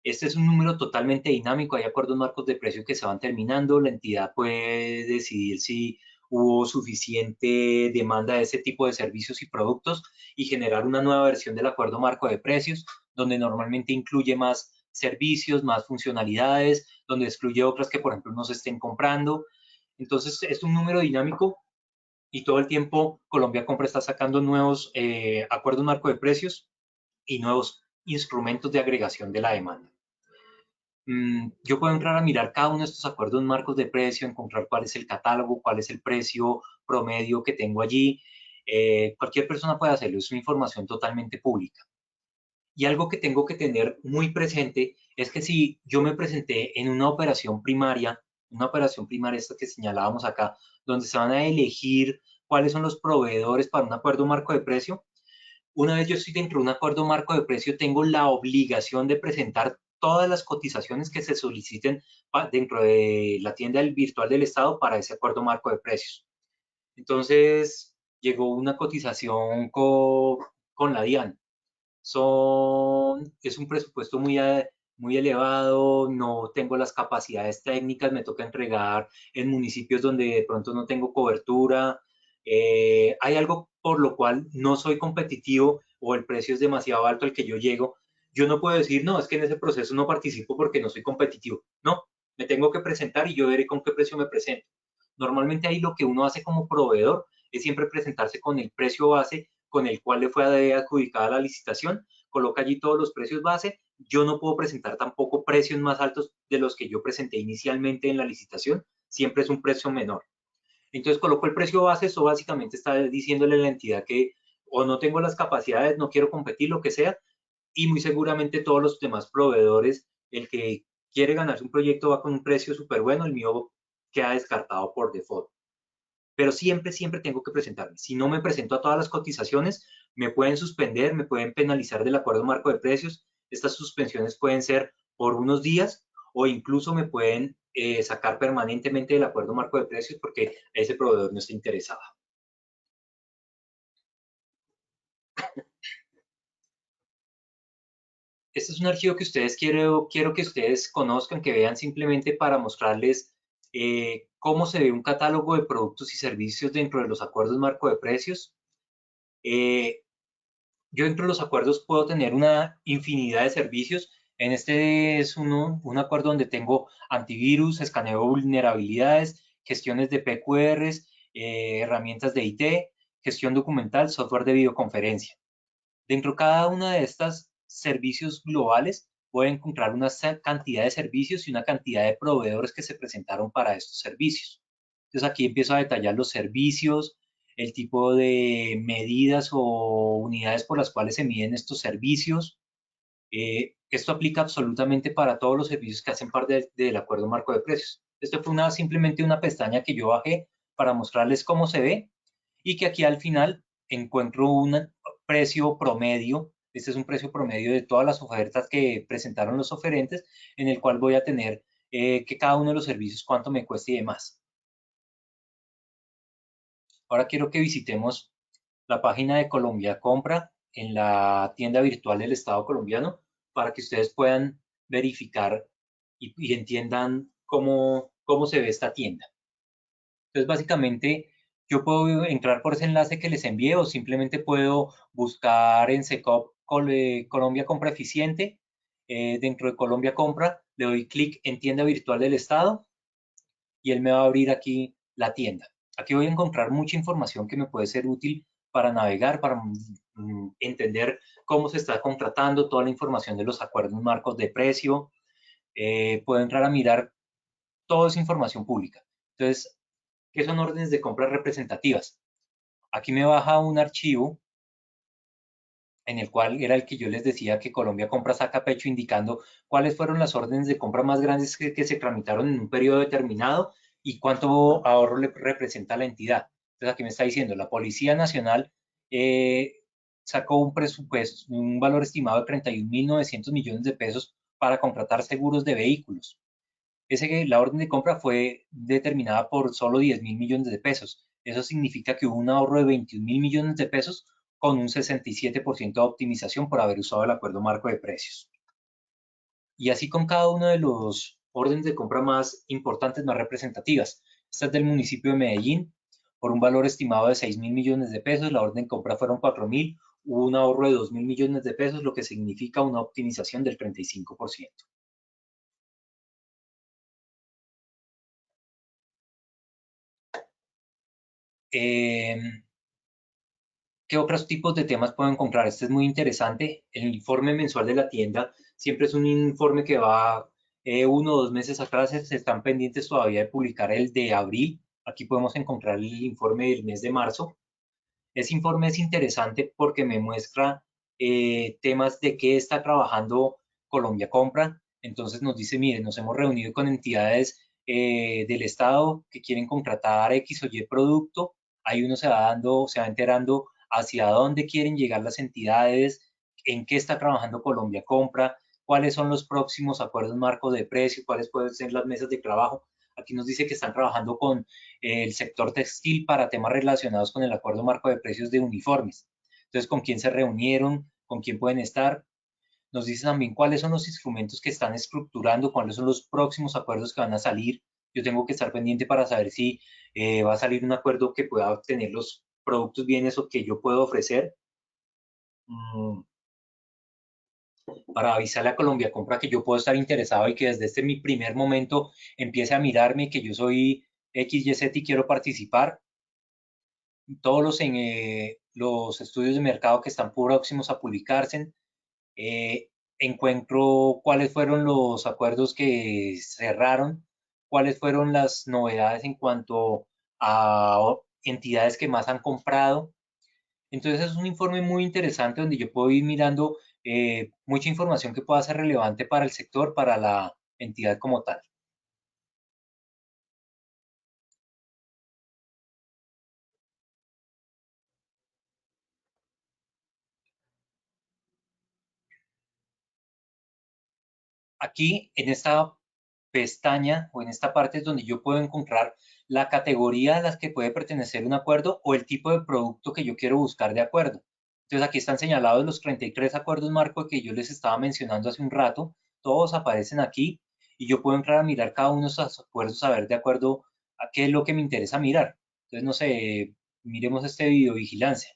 Este es un número totalmente dinámico. Hay acuerdos marcos de precio que se van terminando. La entidad puede decidir si hubo suficiente demanda de ese tipo de servicios y productos y generar una nueva versión del acuerdo marco de precios, donde normalmente incluye más servicios, más funcionalidades, donde excluye otras que, por ejemplo, no se estén comprando. Entonces, es un número dinámico y todo el tiempo Colombia Compra está sacando nuevos acuerdos marco de precios y nuevos instrumentos de agregación de la demanda. Yo puedo entrar a mirar cada uno de estos acuerdos marcos de precio, encontrar cuál es el catálogo, cuál es el precio promedio que tengo allí. Cualquier persona puede hacerlo, es una información totalmente pública. Y algo que tengo que tener muy presente es que si yo me presenté en una operación primaria esta que señalábamos acá, donde se van a elegir cuáles son los proveedores para un acuerdo marco de precio, una vez yo estoy dentro de un acuerdo marco de precio, tengo la obligación de presentar todas las cotizaciones que se soliciten dentro de la tienda virtual del Estado para ese acuerdo marco de precios. Entonces, llegó una cotización con la DIAN. Es un presupuesto muy elevado, no tengo las capacidades técnicas, me toca entregar en municipios donde de pronto no tengo cobertura. Hay algo por lo cual no soy competitivo o el precio es demasiado alto al que yo llego. Yo no puedo decir, no, es que en ese proceso no participo porque no soy competitivo. No, me tengo que presentar y yo veré con qué precio me presento. Normalmente ahí lo que uno hace como proveedor es siempre presentarse con el precio base con el cual le fue adjudicada la licitación, coloca allí todos los precios base yo no puedo presentar tampoco precios más altos de los que yo presenté inicialmente en la licitación, siempre es un precio menor. Entonces coloco el precio base, eso básicamente está diciéndole a la entidad que o no tengo las capacidades, no quiero competir, lo que sea, y muy seguramente todos los demás proveedores, el que quiere ganarse un proyecto va con un precio súper bueno, el mío queda descartado por default. Pero siempre, siempre tengo que presentarme. Si no me presento a todas las cotizaciones, me pueden suspender, me pueden penalizar del acuerdo marco de precios. Estas suspensiones pueden ser por unos días o incluso me pueden sacar permanentemente del acuerdo marco de precios porque ese proveedor no está interesado. Este es un archivo que ustedes quiero que ustedes conozcan, que vean simplemente para mostrarles cómo se ve un catálogo de productos y servicios dentro de los acuerdos marco de precios. Yo dentro de los acuerdos puedo tener una infinidad de servicios. En este es un acuerdo donde tengo antivirus, escaneo de vulnerabilidades, gestiones de PQRs, herramientas de IT, gestión documental, software de videoconferencia. Dentro de cada una de estas servicios globales pueden encontrar una cantidad de servicios y una cantidad de proveedores que se presentaron para estos servicios. Entonces aquí empiezo a detallar los servicios, el tipo de medidas o unidades por las cuales se miden estos servicios. Esto aplica absolutamente para todos los servicios que hacen parte del acuerdo marco de precios. Esto fue simplemente una pestaña que yo bajé para mostrarles cómo se ve y que aquí al final encuentro un precio promedio. Este es un precio promedio de todas las ofertas que presentaron los oferentes, en el cual voy a tener que cada uno de los servicios cuánto me cueste y demás. Ahora quiero que visitemos la página de Colombia Compra en la tienda virtual del Estado colombiano para que ustedes puedan verificar y entiendan cómo se ve esta tienda. Entonces, básicamente, yo puedo entrar por ese enlace que les envié o simplemente puedo buscar en SECOP Colombia Compra Eficiente. Dentro de Colombia Compra, le doy clic en tienda virtual del Estado y él me va a abrir aquí la tienda. Aquí voy a encontrar mucha información que me puede ser útil para navegar, para entender cómo se está contratando, toda la información de los acuerdos marcos de precio. Puedo entrar a mirar toda esa información pública. Entonces, ¿qué son órdenes de compra representativas? Aquí me baja un archivo en el cual era el que yo les decía que Colombia Compra saca pecho indicando cuáles fueron las órdenes de compra más grandes que se tramitaron en un periodo determinado y cuánto ahorro le representa a la entidad. Entonces aquí me está diciendo, la Policía Nacional sacó un presupuesto, un valor estimado de 31.900 millones de pesos para contratar seguros de vehículos. La orden de compra fue determinada por solo 10.000 millones de pesos. Eso significa que hubo un ahorro de 21.000 millones de pesos con un 67% de optimización por haber usado el acuerdo marco de precios. Y así con cada uno de los órdenes de compra más importantes, más representativas. Esta es del municipio de Medellín, por un valor estimado de 6.000 millones de pesos, la orden de compra fueron 4.000, hubo un ahorro de 2.000 millones de pesos, lo que significa una optimización del 35%. ¿Qué otros tipos de temas puedo encontrar? Este es muy interesante. El informe mensual de la tienda siempre es un informe que va 1 o 2 meses atrás. Se están pendientes todavía de publicar el de abril. Aquí podemos encontrar el informe del mes de marzo. Ese informe es interesante porque me muestra temas de qué está trabajando Colombia Compra. Entonces nos dice, miren, nos hemos reunido con entidades del Estado que quieren contratar X o Y producto. Ahí uno se va enterando hacia dónde quieren llegar las entidades, en qué está trabajando Colombia Compra, cuáles son los próximos acuerdos marcos de precio, cuáles pueden ser las mesas de trabajo. Aquí nos dice que están trabajando con el sector textil para temas relacionados con el acuerdo marco de precios de uniformes. Entonces, ¿con quién se reunieron? ¿Con quién pueden estar? Nos dice también cuáles son los instrumentos que están estructurando, cuáles son los próximos acuerdos que van a salir. Yo tengo que estar pendiente para saber si va a salir un acuerdo que pueda obtener los productos, bienes o que yo puedo ofrecer. Para avisarle a Colombia Compra que yo puedo estar interesado y que desde este mi primer momento empiece a mirarme, que yo soy XYZ y quiero participar. Todos los estudios de mercado que están próximos a publicarse. encuentro cuáles fueron los acuerdos que cerraron, cuáles fueron las novedades en cuanto a entidades que más han comprado. Entonces es un informe muy interesante donde yo puedo ir mirando mucha información que pueda ser relevante para el sector, para la entidad como tal. Aquí en esta pestaña o en esta parte es donde yo puedo encontrar la categoría a las que puede pertenecer un acuerdo o el tipo de producto que yo quiero buscar de acuerdo. Entonces aquí están señalados los 33 acuerdos marco que yo les estaba mencionando hace un rato. Todos aparecen aquí y yo puedo entrar a mirar cada uno de esos acuerdos, a ver de acuerdo a qué es lo que me interesa mirar. Entonces, no sé, miremos este video vigilancia.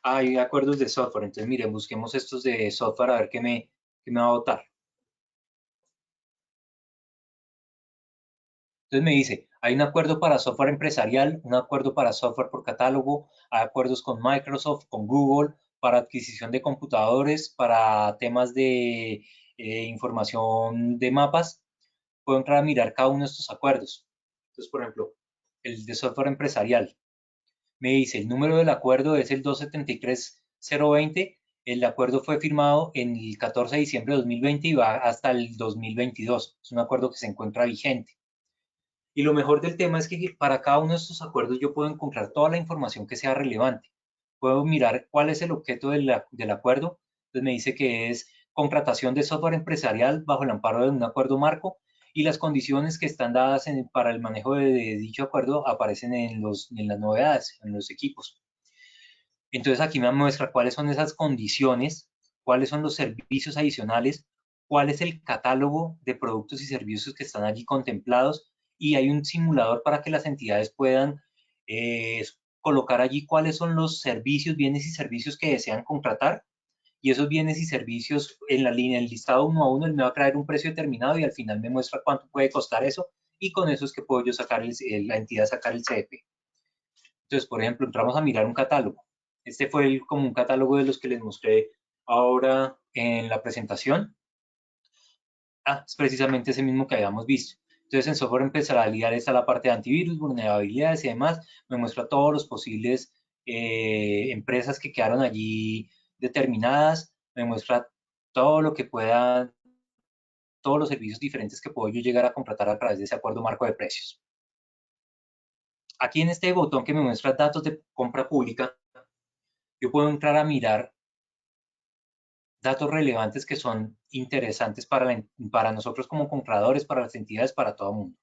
Ah, hay acuerdos de software. Entonces, miren, busquemos estos de software a ver qué me va a votar. Entonces me dice, hay un acuerdo para software empresarial, un acuerdo para software por catálogo, hay acuerdos con Microsoft, con Google, para adquisición de computadores, para temas de información de mapas. Puedo entrar a mirar cada uno de estos acuerdos. Entonces, por ejemplo, el de software empresarial. Me dice, el número del acuerdo es el 273-020. El acuerdo fue firmado en el 14 de diciembre de 2020 y va hasta el 2022. Es un acuerdo que se encuentra vigente. Y lo mejor del tema es que para cada uno de estos acuerdos yo puedo encontrar toda la información que sea relevante. Puedo mirar cuál es el objeto del acuerdo. Entonces me dice que es contratación de software empresarial bajo el amparo de un acuerdo marco y las condiciones que están dadas para el manejo de dicho acuerdo aparecen en las novedades, en los equipos. Entonces aquí me muestra cuáles son esas condiciones, cuáles son los servicios adicionales, cuál es el catálogo de productos y servicios que están allí contemplados y hay un simulador para que las entidades puedan colocar allí cuáles son los servicios, bienes y servicios que desean contratar y esos bienes y servicios en la línea, el listado uno a uno, él me va a traer un precio determinado y al final me muestra cuánto puede costar eso y con eso es que puedo yo sacar la entidad sacar el CDP. Entonces, por ejemplo, entramos a mirar un catálogo. Este fue como un catálogo de los que les mostré ahora en la presentación. Ah, es precisamente ese mismo que habíamos visto. Entonces, en software empresarial está la parte de antivirus, vulnerabilidades y demás. Me muestra todos los posibles empresas que quedaron allí determinadas. Me muestra todo lo que pueda, todos los servicios diferentes que puedo yo llegar a contratar a través de ese acuerdo marco de precios. Aquí en este botón que me muestra datos de compra pública, yo puedo entrar a mirar datos relevantes que son interesantes para nosotros como compradores, para las entidades, para todo el mundo.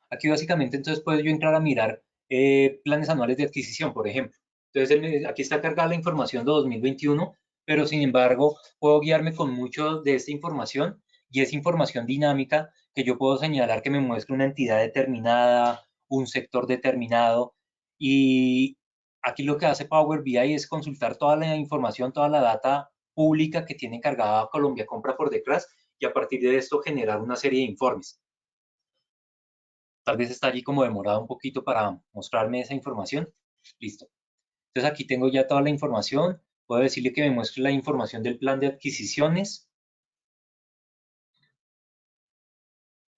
Aquí básicamente entonces puedo yo entrar a mirar planes anuales de adquisición, por ejemplo. Entonces aquí está cargada la información de 2021, pero sin embargo puedo guiarme con mucho de esta información y es información dinámica que yo puedo señalar que me muestre una entidad determinada, un sector determinado y aquí lo que hace Power BI es consultar toda la información, toda la data pública que tiene cargada Colombia Compra por detrás y a partir de esto generar una serie de informes. Tal vez está allí como demorado un poquito para mostrarme esa información. Listo. Entonces aquí tengo ya toda la información. Puedo decirle que me muestre la información del plan de adquisiciones.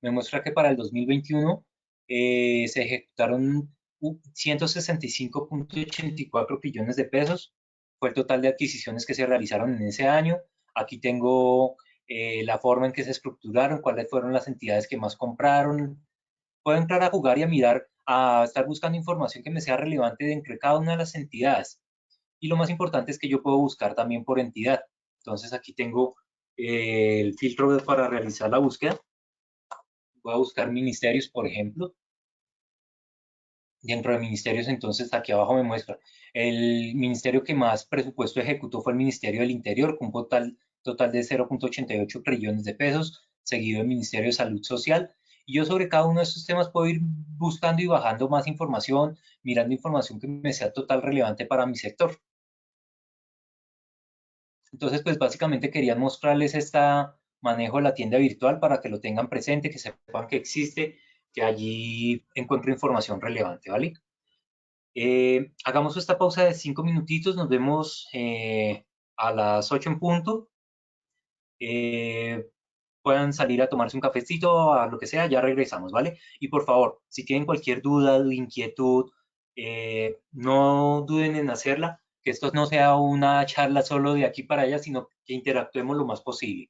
Me muestra que para el 2021 se ejecutaron 165.84 billones de pesos. Fue el total de adquisiciones que se realizaron en ese año. Aquí tengo la forma en que se estructuraron, cuáles fueron las entidades que más compraron, puedo entrar a jugar y a mirar, a estar buscando información que me sea relevante dentro de cada una de las entidades. Y lo más importante es que yo puedo buscar también por entidad. Entonces aquí tengo el filtro para realizar la búsqueda. Voy a buscar ministerios, por ejemplo. Dentro de ministerios, entonces aquí abajo me muestra el ministerio que más presupuesto ejecutó fue el Ministerio del Interior, con un total de 0.88 trillones de pesos, seguido el Ministerio de Salud Social. Y yo sobre cada uno de estos temas puedo ir buscando y bajando más información, mirando información que me sea total relevante para mi sector. Entonces, pues básicamente quería mostrarles este manejo de la tienda virtual para que lo tengan presente, que sepan que existe, que allí encuentro información relevante, ¿vale? Hagamos esta pausa de 5 minutitos, nos vemos a las 8 en punto. Puedan salir a tomarse un cafecito, a lo que sea, ya regresamos, ¿vale? Y por favor, si tienen cualquier duda o inquietud, no duden en hacerla, que esto no sea una charla solo de aquí para allá, sino que interactuemos lo más posible.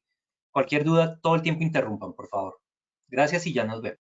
Cualquier duda, todo el tiempo interrumpan, por favor. Gracias y ya nos vemos.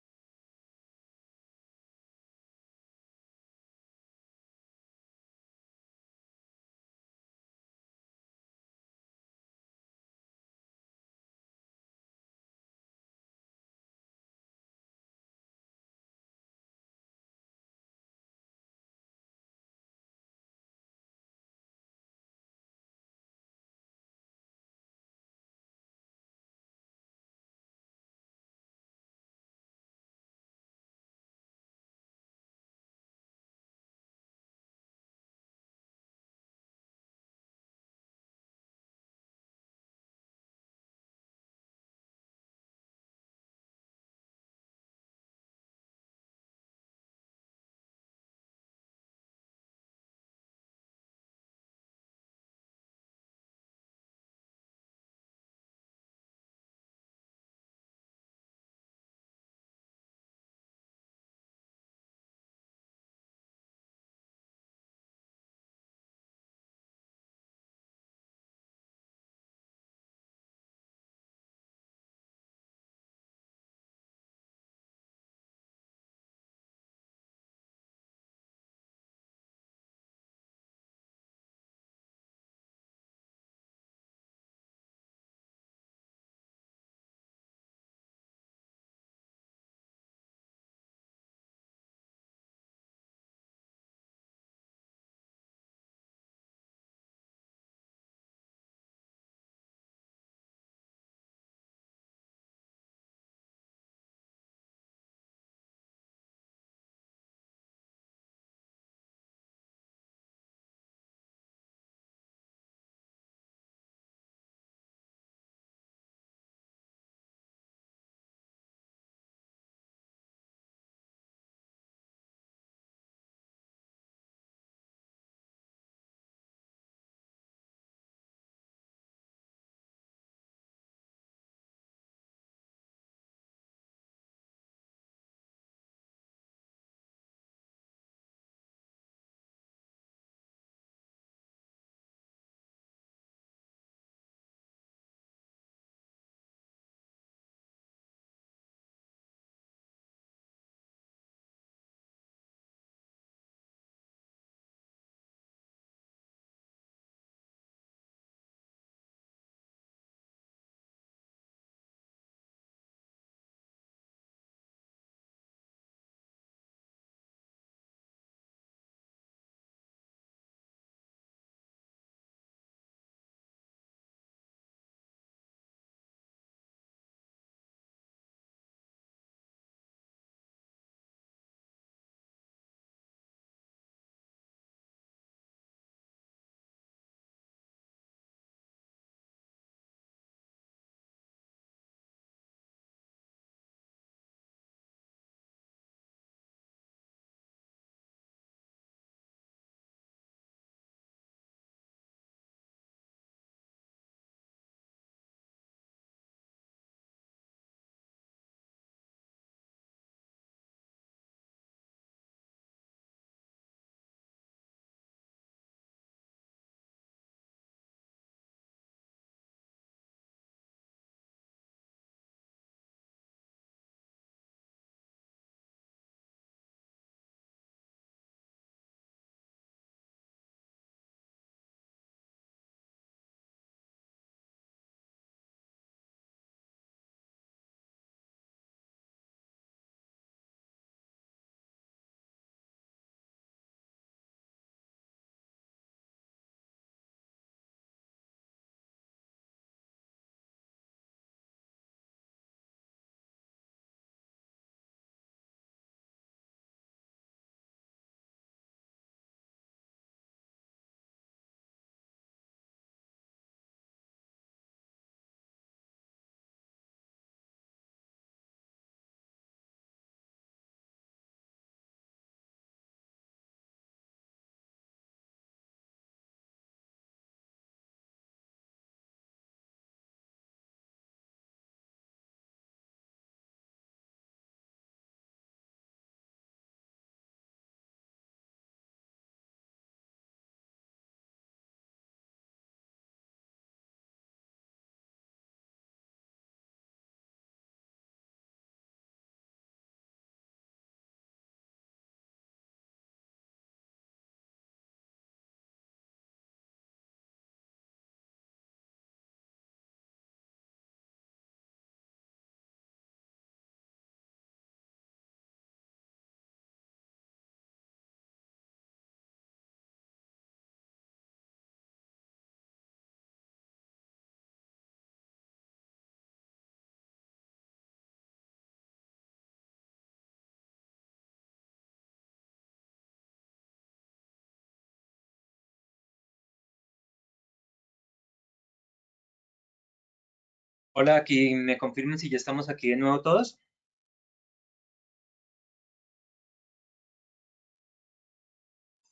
Hola, aquí me confirman si ya estamos aquí de nuevo todos.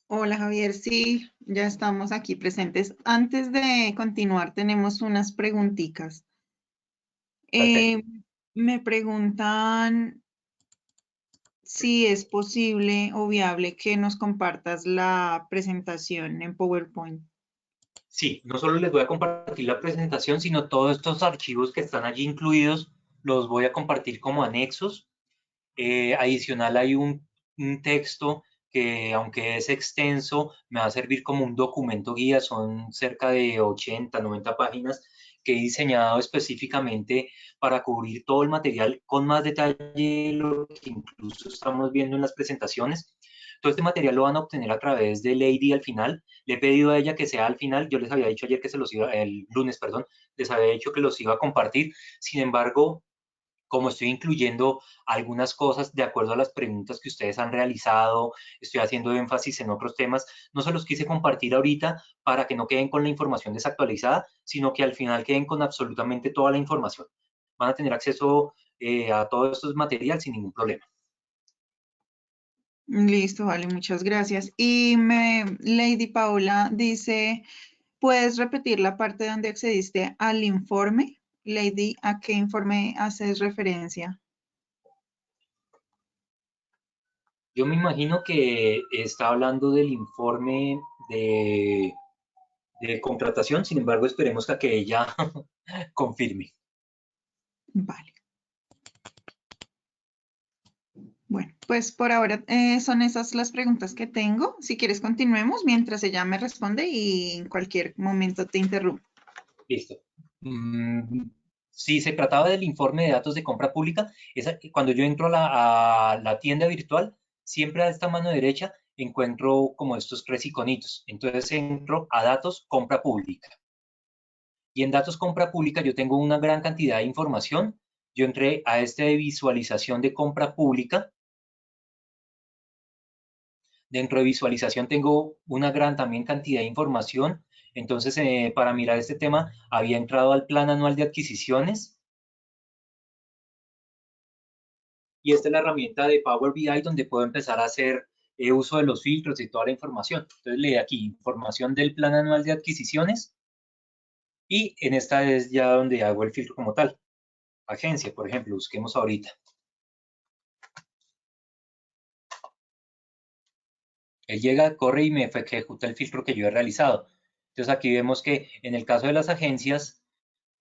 Hola Javier, sí, ya estamos aquí presentes. Antes de continuar, tenemos unas preguntitas. Perfecto. Eh, Me preguntan si es posible o viable que nos compartas la presentación en PowerPoint. Sí, no solo les voy a compartir la presentación, sino todos estos archivos que están allí incluidos, los voy a compartir como anexos. Adicional hay un texto que, aunque es extenso, me va a servir como un documento guía, son cerca de 80, 90 páginas que he diseñado específicamente para cubrir todo el material con más detalle de lo que incluso estamos viendo en las presentaciones. Todo este material lo van a obtener a través de Lady al final. Le he pedido a ella que sea al final. Yo les había dicho ayer que se los iba, el lunes, perdón, les había dicho que los iba a compartir. Sin embargo, como estoy incluyendo algunas cosas de acuerdo a las preguntas que ustedes han realizado, estoy haciendo énfasis en otros temas, no se los quise compartir ahorita para que no queden con la información desactualizada, sino que al final queden con absolutamente toda la información. Van a tener acceso a todo estos material sin ningún problema. Listo, vale, muchas gracias. Lady Paola dice, ¿puedes repetir la parte donde accediste al informe? Lady, ¿a qué informe haces referencia? Yo me imagino que está hablando del informe de contratación, sin embargo, esperemos a que ella confirme. Vale. Bueno, pues por ahora son esas las preguntas que tengo. Si quieres, continuemos mientras ella me responde y en cualquier momento te interrumpo. Listo. Si se trataba del informe de datos de compra pública, cuando yo entro a la tienda virtual, siempre a esta mano derecha encuentro como estos tres iconitos. Entonces entro a datos compra pública. Y en datos compra pública yo tengo una gran cantidad de información. Yo entré a este de visualización de compra pública. Dentro de visualización tengo una gran también cantidad de información. Entonces, para mirar este tema, había entrado al plan anual de adquisiciones. Y esta es la herramienta de Power BI donde puedo empezar a hacer uso de los filtros y toda la información. Entonces le doy aquí información del plan anual de adquisiciones y en esta es ya donde hago el filtro como tal. Agencia, por ejemplo, busquemos ahorita. Él llega, corre y me ejecuta el filtro que yo he realizado. Entonces aquí vemos que en el caso de las agencias,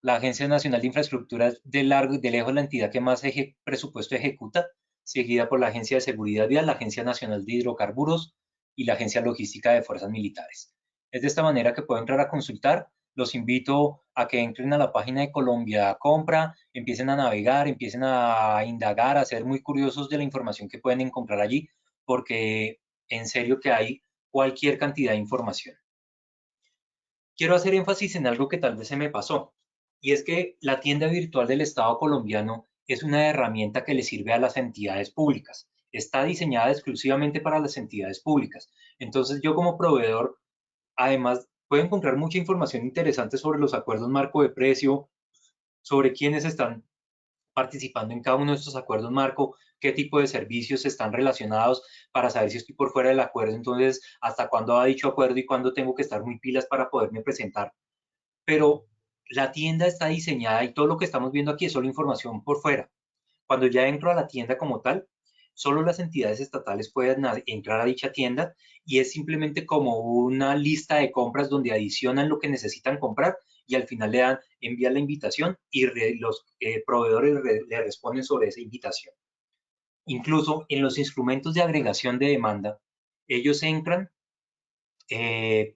la Agencia Nacional de Infraestructura es de lejos la entidad que más presupuesto ejecuta, seguida por la Agencia de Seguridad Vial, la Agencia Nacional de Hidrocarburos y la Agencia Logística de Fuerzas Militares. Es de esta manera que puedo entrar a consultar. Los invito a que entren a la página de Colombia Compra, empiecen a navegar, empiecen a indagar, a ser muy curiosos de la información que pueden encontrar allí, porque en serio que hay cualquier cantidad de información. Quiero hacer énfasis en algo que tal vez se me pasó, y es que la tienda virtual del Estado colombiano es una herramienta que le sirve a las entidades públicas. Está diseñada exclusivamente para las entidades públicas. Entonces yo como proveedor, además, puedo encontrar mucha información interesante sobre los acuerdos marco de precio, sobre quiénes están participando en cada uno de estos acuerdos marco, qué tipo de servicios están relacionados para saber si estoy por fuera del acuerdo, entonces hasta cuándo ha dicho acuerdo y cuándo tengo que estar muy pilas para poderme presentar. Pero la tienda está diseñada y todo lo que estamos viendo aquí es solo información por fuera. Cuando ya entro a la tienda como tal, solo las entidades estatales pueden entrar a dicha tienda y es simplemente como una lista de compras donde adicionan lo que necesitan comprar y al final le dan, envían la invitación y los proveedores le responden sobre esa invitación. Incluso en los instrumentos de agregación de demanda, ellos entran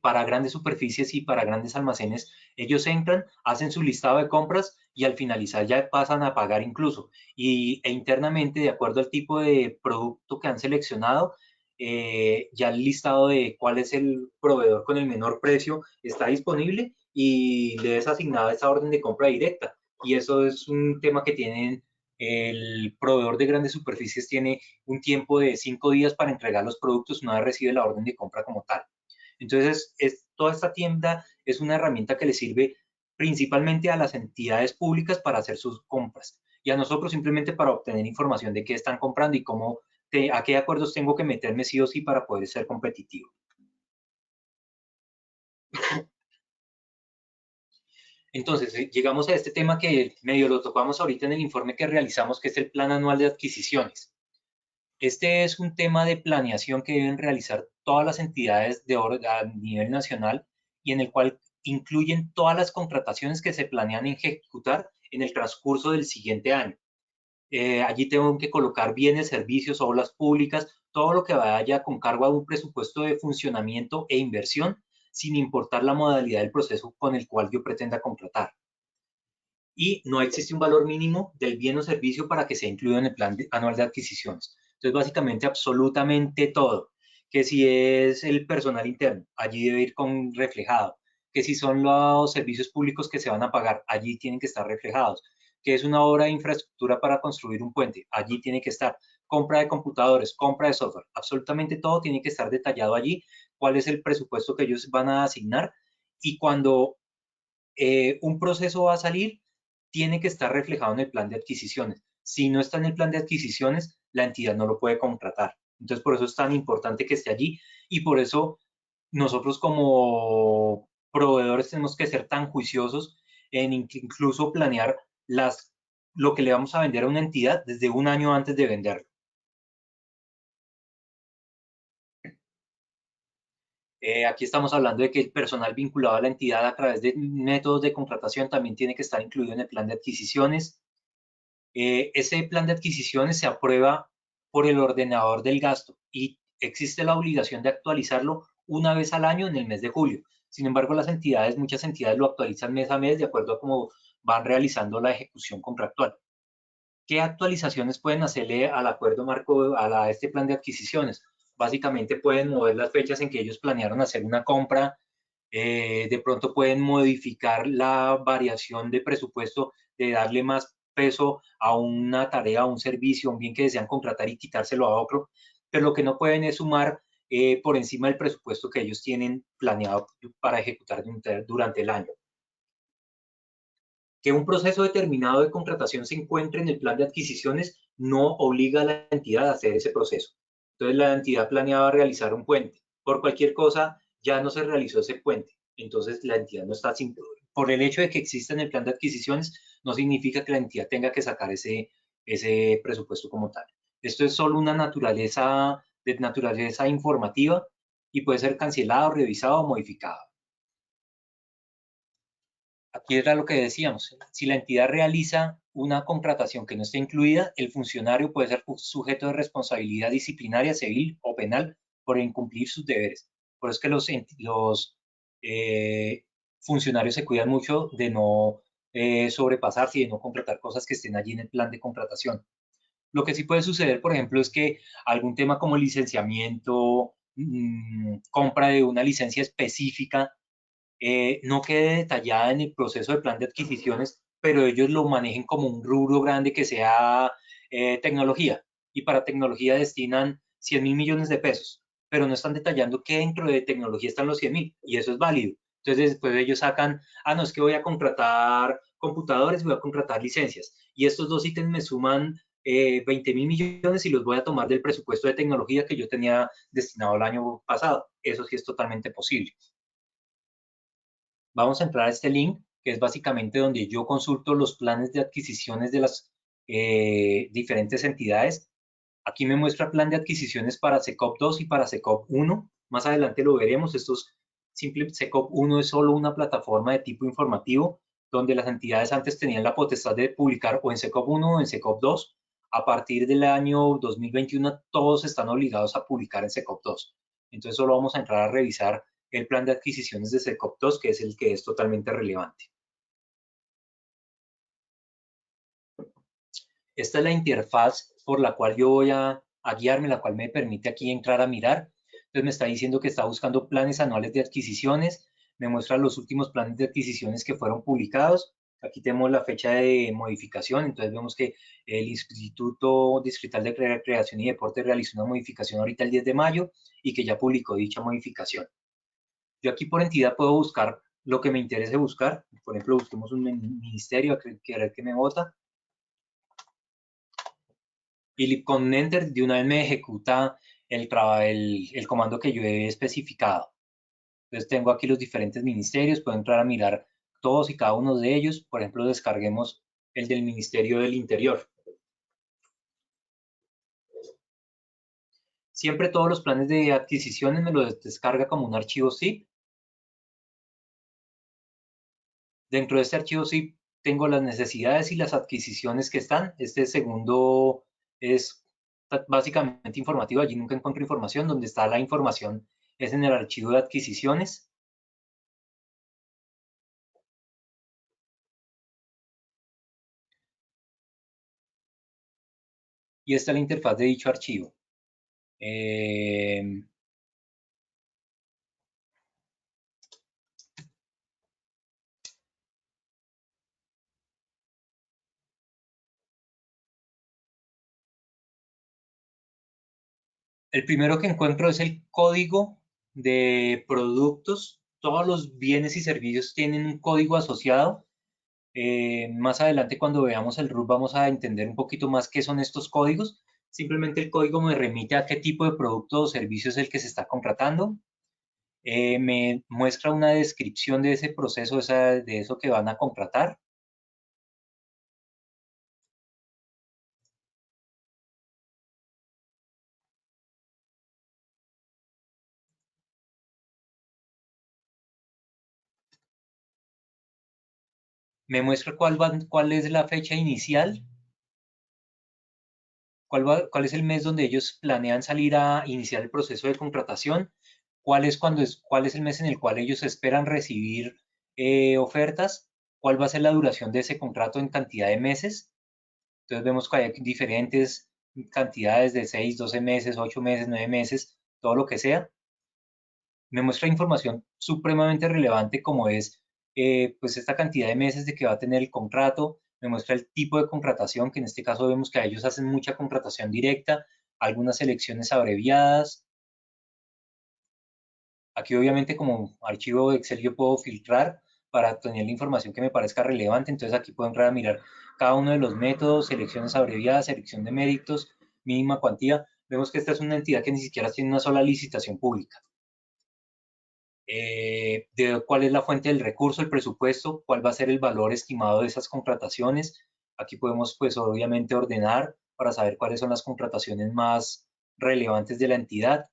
para grandes superficies y para grandes almacenes, ellos entran, hacen su listado de compras y al finalizar ya pasan a pagar incluso. E internamente, de acuerdo al tipo de producto que han seleccionado, ya el listado de cuál es el proveedor con el menor precio está disponible y le es asignada esa orden de compra directa. Y eso es un tema que tienen, el proveedor de grandes superficies tiene un tiempo de 5 días para entregar los productos una vez recibe la orden de compra como tal. Entonces, toda esta tienda es una herramienta que le sirve principalmente a las entidades públicas para hacer sus compras y a nosotros simplemente para obtener información de qué están comprando y cómo, a qué acuerdos tengo que meterme sí o sí para poder ser competitivo. Entonces, llegamos a este tema que medio lo tocamos ahorita en el informe que realizamos, que es el Plan Anual de Adquisiciones. Este es un tema de planeación que deben realizar todas las entidades a nivel nacional y en el cual incluyen todas las contrataciones que se planean ejecutar en el transcurso del siguiente año. Allí tengo que colocar bienes, servicios, obras públicas, todo lo que vaya con cargo a un presupuesto de funcionamiento e inversión, sin importar la modalidad del proceso con el cual yo pretenda contratar. Y no existe un valor mínimo del bien o servicio para que sea incluido en el plan anual de adquisiciones. Entonces, básicamente, absolutamente todo. Que si es el personal interno, allí debe ir con reflejado. Que si son los servicios públicos que se van a pagar, allí tienen que estar reflejados. Que es una obra de infraestructura para construir un puente, allí tiene que estar. Compra de computadores, compra de software, absolutamente todo tiene que estar detallado allí. Cuál es el presupuesto que ellos van a asignar. Y cuando un proceso va a salir, tiene que estar reflejado en el plan de adquisiciones. Si no está en el plan de adquisiciones, la entidad no lo puede contratar. Entonces, por eso es tan importante que esté allí y por eso nosotros como proveedores tenemos que ser tan juiciosos en incluso planear lo que le vamos a vender a una entidad desde un año antes de venderlo. Aquí estamos hablando de que el personal vinculado a la entidad a través de métodos de contratación también tiene que estar incluido en el plan de adquisiciones. Ese plan de adquisiciones se aprueba por el ordenador del gasto y existe la obligación de actualizarlo una vez al año en el mes de julio. Sin embargo, muchas entidades lo actualizan mes a mes de acuerdo a cómo van realizando la ejecución contractual. ¿Qué actualizaciones pueden hacerle al acuerdo marco, a este plan de adquisiciones? Básicamente pueden mover las fechas en que ellos planearon hacer una compra, de pronto pueden modificar la variación de presupuesto, de darle más peso a una tarea, a un servicio, a un bien que desean contratar y quitárselo a otro, pero lo que no pueden es sumar por encima del presupuesto que ellos tienen planeado para ejecutar durante el año. Que un proceso determinado de contratación se encuentre en el plan de adquisiciones no obliga a la entidad a hacer ese proceso. Entonces, la entidad planeaba realizar un puente. Por cualquier cosa, ya no se realizó ese puente. Entonces, la entidad no está sin... Por el hecho de que exista en el plan de adquisiciones, no significa que la entidad tenga que sacar ese presupuesto como tal. Esto es solo una naturaleza informativa y puede ser cancelado, revisado o modificado. Aquí era lo que decíamos, si la entidad realiza una contratación que no esté incluida, el funcionario puede ser sujeto de responsabilidad disciplinaria, civil o penal por incumplir sus deberes. Por eso es que los funcionarios se cuidan mucho de no sobrepasarse y de no contratar cosas que estén allí en el plan de contratación. Lo que sí puede suceder, por ejemplo, es que algún tema como licenciamiento, compra de una licencia específica, no quede detallada en el proceso de plan de adquisiciones, pero ellos lo manejen como un rubro grande que sea tecnología. Y para tecnología destinan 100.000 millones de pesos, pero no están detallando que dentro de tecnología están los 100.000 y eso es válido. Entonces después ellos sacan, no, es que voy a contratar computadores, voy a contratar licencias. Y estos dos ítems me suman 20.000 millones y los voy a tomar del presupuesto de tecnología que yo tenía destinado el año pasado. Eso sí es totalmente posible. Vamos a entrar a este link, que es básicamente donde yo consulto los planes de adquisiciones de las diferentes entidades. Aquí me muestra plan de adquisiciones para SECOP 2 y para SECOP 1. Más adelante lo veremos. SECOP 1 es solo una plataforma de tipo informativo, donde las entidades antes tenían la potestad de publicar o en SECOP 1 o en SECOP 2. A partir del año 2021, todos están obligados a publicar en SECOP 2. Entonces, solo vamos a entrar a revisar el plan de adquisiciones de SECOP 2, que es el que es totalmente relevante. Esta es la interfaz por la cual yo voy a guiarme, la cual me permite aquí entrar a mirar. Entonces me está diciendo que está buscando planes anuales de adquisiciones, me muestra los últimos planes de adquisiciones que fueron publicados. Aquí tenemos la fecha de modificación, entonces vemos que el Instituto Distrital de Recreación y Deporte realizó una modificación ahorita el 10 de mayo y que ya publicó dicha modificación. Yo aquí por entidad puedo buscar lo que me interese buscar. Por ejemplo, busquemos un ministerio, a ver qué me bota. Y con Enter de una vez me ejecuta el comando que yo he especificado. Entonces tengo aquí los diferentes ministerios, puedo entrar a mirar todos y cada uno de ellos. Por ejemplo, descarguemos el del Ministerio del Interior. Siempre todos los planes de adquisiciones me los descarga como un archivo zip. Dentro de este archivo zip tengo las necesidades y las adquisiciones que están. Este segundo es básicamente informativo. Allí nunca encuentro información. Donde está la información es en el archivo de adquisiciones. Y esta es la interfaz de dicho archivo. El primero que encuentro es el código de productos. Todos los bienes y servicios tienen un código asociado. Más adelante, cuando veamos el RUT, vamos a entender un poquito más qué son estos códigos. Simplemente el código me remite a qué tipo de producto o servicio es el que se está contratando. Me muestra una descripción de ese proceso, de eso que van a contratar. Me muestra cuál es la fecha inicial, cuál es el mes donde ellos planean salir a iniciar el proceso de contratación, cuál es el mes en el cual ellos esperan recibir ofertas, cuál va a ser la duración de ese contrato en cantidad de meses. Entonces vemos que hay diferentes cantidades de 6, 12 meses, 8 meses, 9 meses, todo lo que sea. Me muestra información supremamente relevante como es pues esta cantidad de meses de que va a tener el contrato. Me muestra el tipo de contratación, que en este caso vemos que a ellos hacen mucha contratación directa, algunas selecciones abreviadas. Aquí obviamente como archivo de Excel yo puedo filtrar para tener la información que me parezca relevante. Entonces aquí puedo entrar a mirar cada uno de los métodos, selecciones abreviadas, selección de méritos, mínima cuantía. Vemos que esta es una entidad que ni siquiera tiene una sola licitación pública. De cuál es la fuente del recurso, el presupuesto, cuál va a ser el valor estimado de esas contrataciones. Aquí podemos pues obviamente ordenar para saber cuáles son las contrataciones más relevantes de la entidad.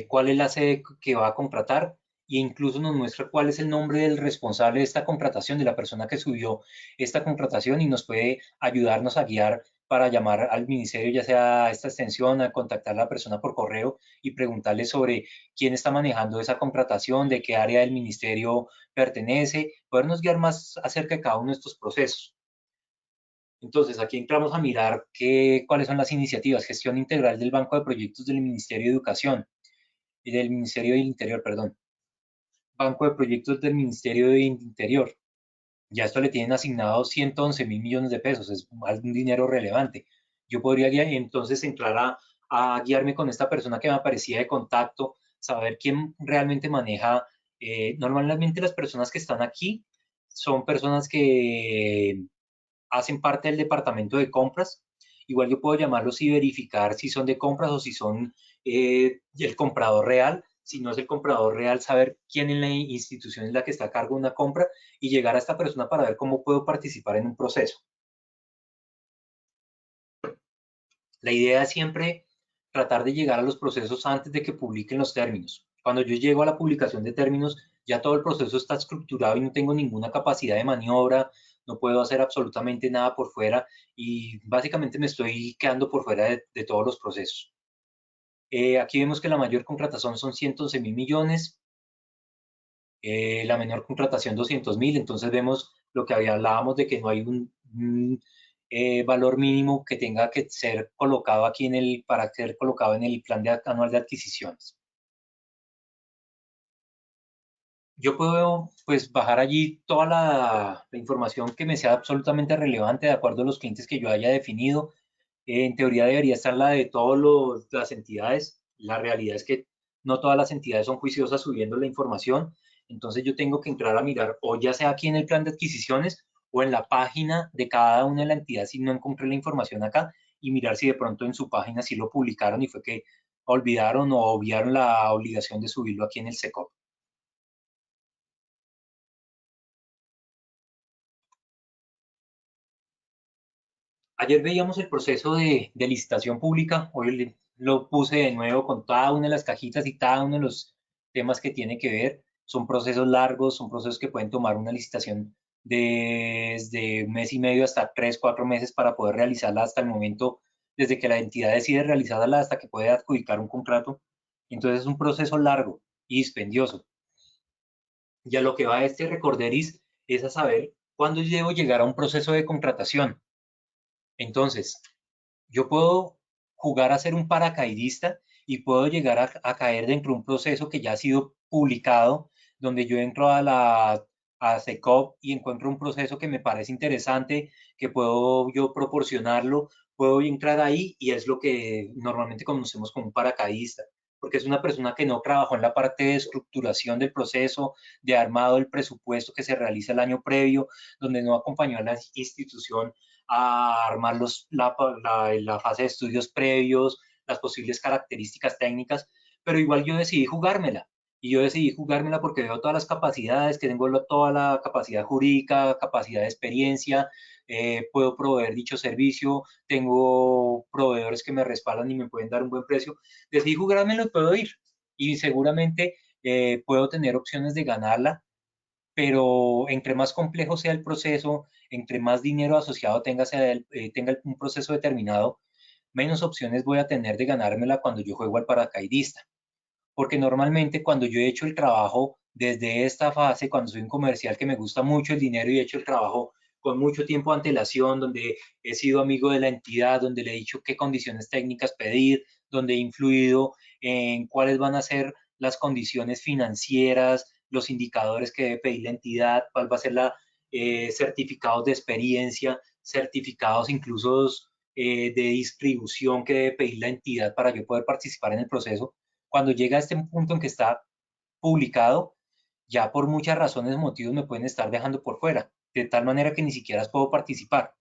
Cuál es la sede que va a contratar e incluso nos muestra cuál es el nombre del responsable de esta contratación, de la persona que subió esta contratación y nos puede ayudarnos a guiar para llamar al ministerio, ya sea a esta extensión, a contactar a la persona por correo y preguntarle sobre quién está manejando esa contratación, de qué área del ministerio pertenece, podernos guiar más acerca de cada uno de estos procesos. Entonces, aquí entramos a mirar cuáles son las iniciativas, gestión integral del Banco de Proyectos del Ministerio de Educación y del Ministerio del Interior, perdón. Banco de Proyectos del Ministerio del Interior. Ya esto le tienen asignado 111.000 millones de pesos, es un dinero relevante. Yo podría entonces entrar a guiarme con esta persona que me aparecía de contacto, saber quién realmente maneja. Normalmente las personas que están aquí son personas que hacen parte del departamento de compras. Igual yo puedo llamarlos y verificar si son de compras o si son el comprador real. Si no es el comprador real, saber quién en la institución es la que está a cargo de una compra y llegar a esta persona para ver cómo puedo participar en un proceso. La idea es siempre tratar de llegar a los procesos antes de que publiquen los términos. Cuando yo llego a la publicación de términos, ya todo el proceso está estructurado y no tengo ninguna capacidad de maniobra, no puedo hacer absolutamente nada por fuera y básicamente me estoy quedando por fuera de todos los procesos. Aquí vemos que la mayor contratación son 111.000 millones, la menor contratación 200.000, entonces vemos lo que hablábamos de que no hay un valor mínimo que tenga que ser colocado aquí para ser colocado en el plan anual de adquisiciones. Yo puedo pues bajar allí toda la información que me sea absolutamente relevante de acuerdo a los clientes que yo haya definido. En teoría debería estar la de todas las entidades. La realidad es que no todas las entidades son juiciosas subiendo la información, entonces yo tengo que entrar a mirar, o ya sea aquí en el plan de adquisiciones, o en la página de cada una de la entidad si no encontré la información acá, y mirar si de pronto en su página sí lo publicaron y fue que olvidaron o obviaron la obligación de subirlo aquí en el SECOP. Ayer veíamos el proceso de licitación pública, hoy lo puse de nuevo con cada una de las cajitas y cada uno de los temas que tiene que ver. Son procesos largos, son procesos que pueden tomar una licitación desde un mes y medio hasta 3, 4 meses para poder realizarla hasta el momento, desde que la entidad decide realizarla hasta que puede adjudicar un contrato. Entonces es un proceso largo y dispendioso. Y a lo que va este recorderis es a saber cuándo debo llegar a un proceso de contratación. Entonces, yo puedo jugar a ser un paracaidista y puedo llegar a caer dentro de un proceso que ya ha sido publicado, donde yo entro a SECOP y encuentro un proceso que me parece interesante, que puedo yo proporcionarlo, puedo entrar ahí y es lo que normalmente conocemos como un paracaidista, porque es una persona que no trabajó en la parte de estructuración del proceso, de armado del presupuesto que se realiza el año previo, donde no acompañó a la institución a armar la fase de estudios previos, las posibles características técnicas, pero igual yo decidí jugármela. Y yo decidí jugármela porque veo todas las capacidades, que tengo toda la capacidad jurídica, capacidad de experiencia, puedo proveer dicho servicio, tengo proveedores que me respaldan y me pueden dar un buen precio. Decidí jugármelo y puedo ir. Y seguramente puedo tener opciones de ganarla, pero entre más complejo sea el proceso, entre más dinero asociado tenga un proceso determinado, menos opciones voy a tener de ganármela cuando yo juego al paracaidista. Porque normalmente cuando yo he hecho el trabajo desde esta fase, cuando soy un comercial que me gusta mucho el dinero y he hecho el trabajo con mucho tiempo de antelación, donde he sido amigo de la entidad, donde le he dicho qué condiciones técnicas pedir, donde he influido en cuáles van a ser las condiciones financieras, los indicadores que debe pedir la entidad, cuál va a ser certificados de experiencia, certificados incluso de distribución que debe pedir la entidad para yo poder participar en el proceso. Cuando llega a este punto en que está publicado, ya por muchas razones, motivos me pueden estar dejando por fuera, de tal manera que ni siquiera puedo participar.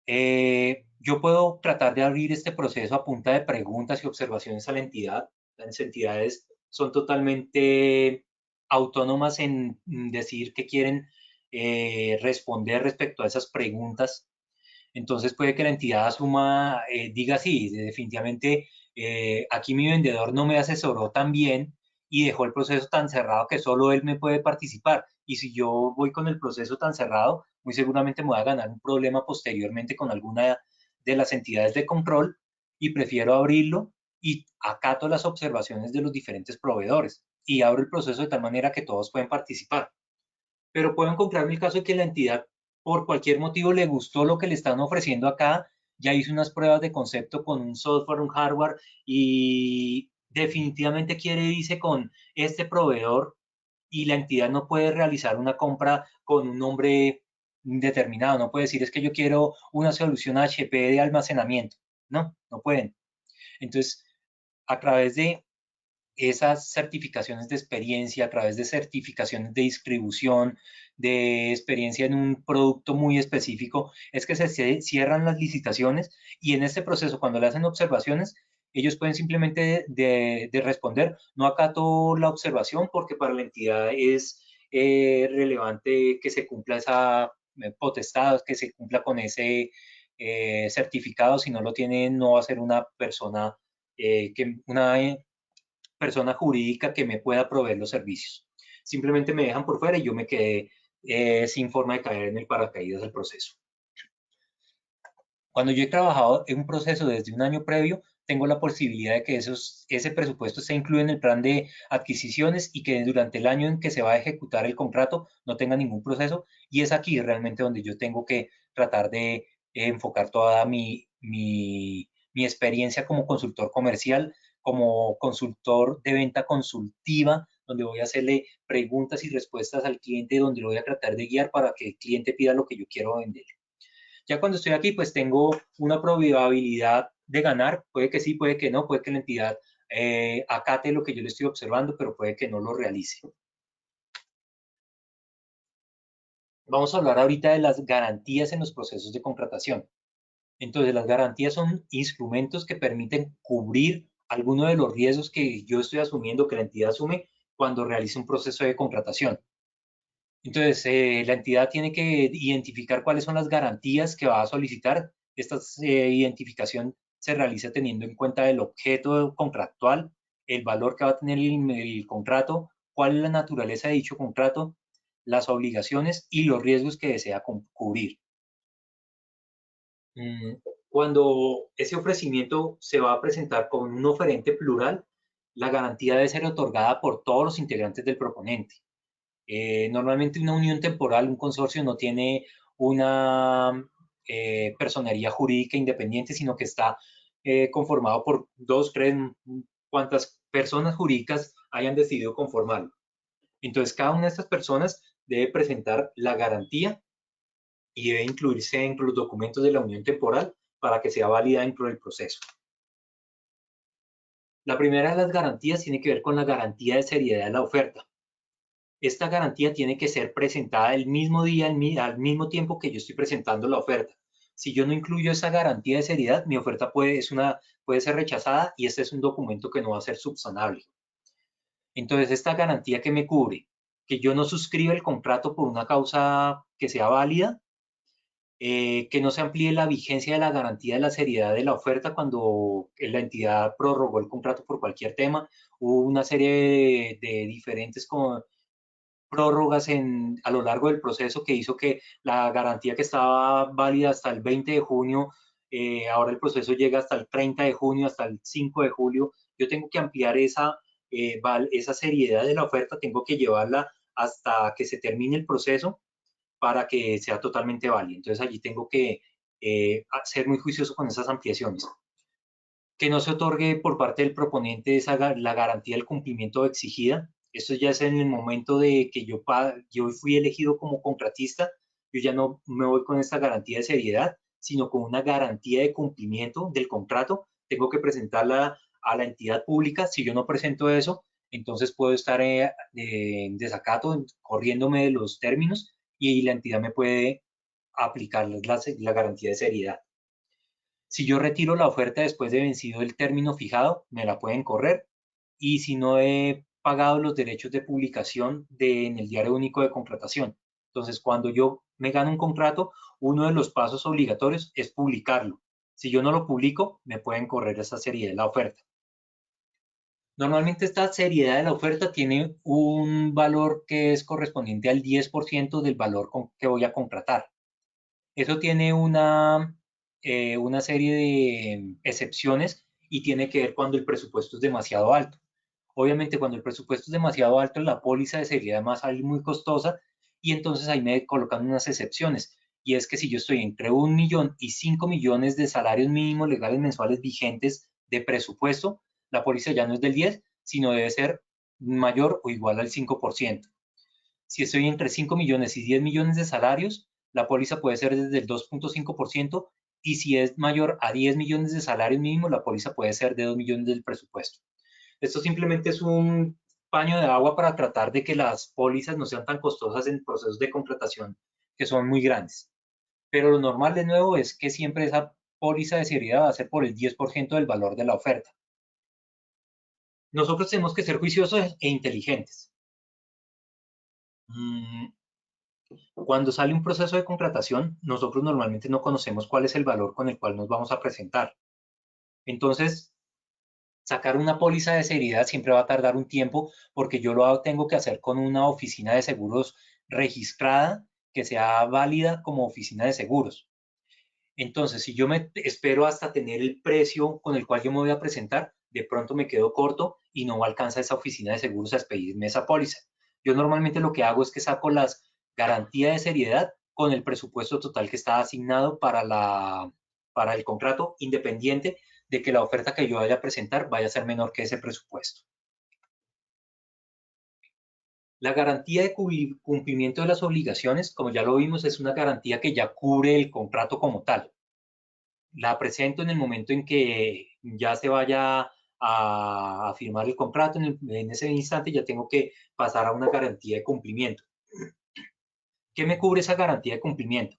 Yo puedo tratar de abrir este proceso a punta de preguntas y observaciones a la entidad. Las entidades son totalmente autónomas en decir que quieren responder respecto a esas preguntas. Entonces puede que la entidad asuma, diga sí, definitivamente aquí mi vendedor no me asesoró tan bien y dejó el proceso tan cerrado que solo él me puede participar. Y si yo voy con el proceso tan cerrado, muy seguramente me voy a ganar un problema posteriormente con alguna de las entidades de control y prefiero abrirlo y acato las observaciones de los diferentes proveedores y abro el proceso de tal manera que todos pueden participar. Pero puedo encontrarme el caso de que la entidad por cualquier motivo le gustó lo que le están ofreciendo acá, ya hizo unas pruebas de concepto con un software, un hardware y definitivamente quiere irse con este proveedor y la entidad no puede realizar una compra con un nombre determinado, no puede decir es que yo quiero una solución HP de almacenamiento, no, no pueden. Entonces, a través de esas certificaciones de experiencia, a través de certificaciones de distribución, de experiencia en un producto muy específico, es que se cierran las licitaciones y en este proceso, cuando le hacen observaciones, ellos pueden simplemente de responder, no acato la observación porque para la entidad es relevante que se cumpla esa potestad, que se cumpla con ese certificado, si no lo tienen, no va a ser una persona, una persona jurídica que me pueda proveer los servicios. Simplemente me dejan por fuera y yo me quedé sin forma de caer en el paracaídas del proceso. Cuando yo he trabajado en un proceso desde un año previo, tengo la posibilidad de que ese presupuesto se incluya en el plan de adquisiciones y que durante el año en que se va a ejecutar el contrato no tenga ningún proceso. Y es aquí realmente donde yo tengo que tratar de enfocar toda mi experiencia como consultor comercial, como consultor de venta consultiva, donde voy a hacerle preguntas y respuestas al cliente, donde lo voy a tratar de guiar para que el cliente pida lo que yo quiero venderle. Ya cuando estoy aquí, pues tengo una probabilidad de ganar, puede que sí, puede que no, puede que la entidad acate lo que yo le estoy observando, pero puede que no lo realice. Vamos a hablar ahorita de las garantías en los procesos de contratación. Entonces, las garantías son instrumentos que permiten cubrir alguno de los riesgos que yo estoy asumiendo, que la entidad asume cuando realiza un proceso de contratación. Entonces, la entidad tiene que identificar cuáles son las garantías que va a solicitar. Esta identificación se realiza teniendo en cuenta el objeto contractual, el valor que va a tener el contrato, cuál es la naturaleza de dicho contrato, las obligaciones y los riesgos que desea cubrir. Cuando ese ofrecimiento se va a presentar con un oferente plural, la garantía debe ser otorgada por todos los integrantes del proponente. Normalmente una unión temporal, un consorcio, no tiene una personería jurídica independiente, sino que está conformado por 2, 3, cuantas personas jurídicas hayan decidido conformarlo. Entonces, cada una de estas personas debe presentar la garantía y debe incluirse dentro de los documentos de la unión temporal para que sea válida dentro del proceso. La primera de las garantías tiene que ver con la garantía de seriedad de la oferta. Esta garantía tiene que ser presentada el mismo día, al mismo tiempo que yo estoy presentando la oferta. Si yo no incluyo esa garantía de seriedad, mi oferta puede ser rechazada y este es un documento que no va a ser subsanable. Entonces, esta garantía que me cubre, que yo no suscriba el contrato por una causa que sea válida, que no se amplíe la vigencia de la garantía de la seriedad de la oferta cuando la entidad prorrogó el contrato por cualquier tema. Hubo una serie de diferentes prórrogas a lo largo del proceso que hizo que la garantía que estaba válida hasta el 20 de junio, ahora el proceso llega hasta el 30 de junio, hasta el 5 de julio. Yo tengo que ampliar esa seriedad de la oferta, tengo que llevarla hasta que se termine el proceso para que sea totalmente válida. Entonces allí tengo que ser muy juicioso con esas ampliaciones. Que no se otorgue por parte del proponente la garantía del cumplimiento exigida. Esto ya es en el momento de que yo fui elegido como contratista, yo ya no me voy con esta garantía de seriedad, sino con una garantía de cumplimiento del contrato. Tengo que presentarla a la entidad pública. Si yo no presento eso, entonces puedo estar en desacato, corriéndome de los términos y la entidad me puede aplicar la garantía de seriedad. Si yo retiro la oferta después de vencido el término fijado, me la pueden correr. Y si no he pagado los derechos de publicación en el Diario Único de Contratación. Entonces, cuando yo me gano un contrato, uno de los pasos obligatorios es publicarlo. Si yo no lo publico, me pueden correr esa seriedad de la oferta. Normalmente esta seriedad de la oferta tiene un valor que es correspondiente al 10% del valor que voy a contratar. Eso tiene una serie de excepciones y tiene que ver cuando el presupuesto es demasiado alto. Obviamente, cuando el presupuesto es demasiado alto, la póliza de seriedad va a salir muy costosa y entonces ahí me colocan unas excepciones. Y es que si yo estoy entre 1 millón y 5 millones de salarios mínimos legales mensuales vigentes de presupuesto, la póliza ya no es del 10, sino debe ser mayor o igual al 5%. Si estoy entre 5 millones y 10 millones de salarios, la póliza puede ser desde el 2.5% y si es mayor a 10 millones de salarios mínimos, la póliza puede ser de 2 millones del presupuesto. Esto simplemente es un paño de agua para tratar de que las pólizas no sean tan costosas en procesos de contratación que son muy grandes. Pero lo normal de nuevo es que siempre esa póliza de seriedad va a ser por el 10% del valor de la oferta. Nosotros tenemos que ser juiciosos e inteligentes. Cuando sale un proceso de contratación, nosotros normalmente no conocemos cuál es el valor con el cual nos vamos a presentar. Entonces, sacar una póliza de seriedad siempre va a tardar un tiempo porque yo lo tengo que hacer con una oficina de seguros registrada que sea válida como oficina de seguros. Entonces, si yo me espero hasta tener el precio con el cual yo me voy a presentar, de pronto me quedo corto y no alcanza esa oficina de seguros a expedirme esa póliza. Yo normalmente lo que hago es que saco las garantías de seriedad con el presupuesto total que está asignado para el contrato, independiente de que la oferta que yo vaya a presentar vaya a ser menor que ese presupuesto. La garantía de cumplimiento de las obligaciones, como ya lo vimos, es una garantía que ya cubre el contrato como tal. La presento en el momento en que ya se vaya a firmar el contrato, en ese instante ya tengo que pasar a una garantía de cumplimiento. ¿Qué me cubre esa garantía de cumplimiento?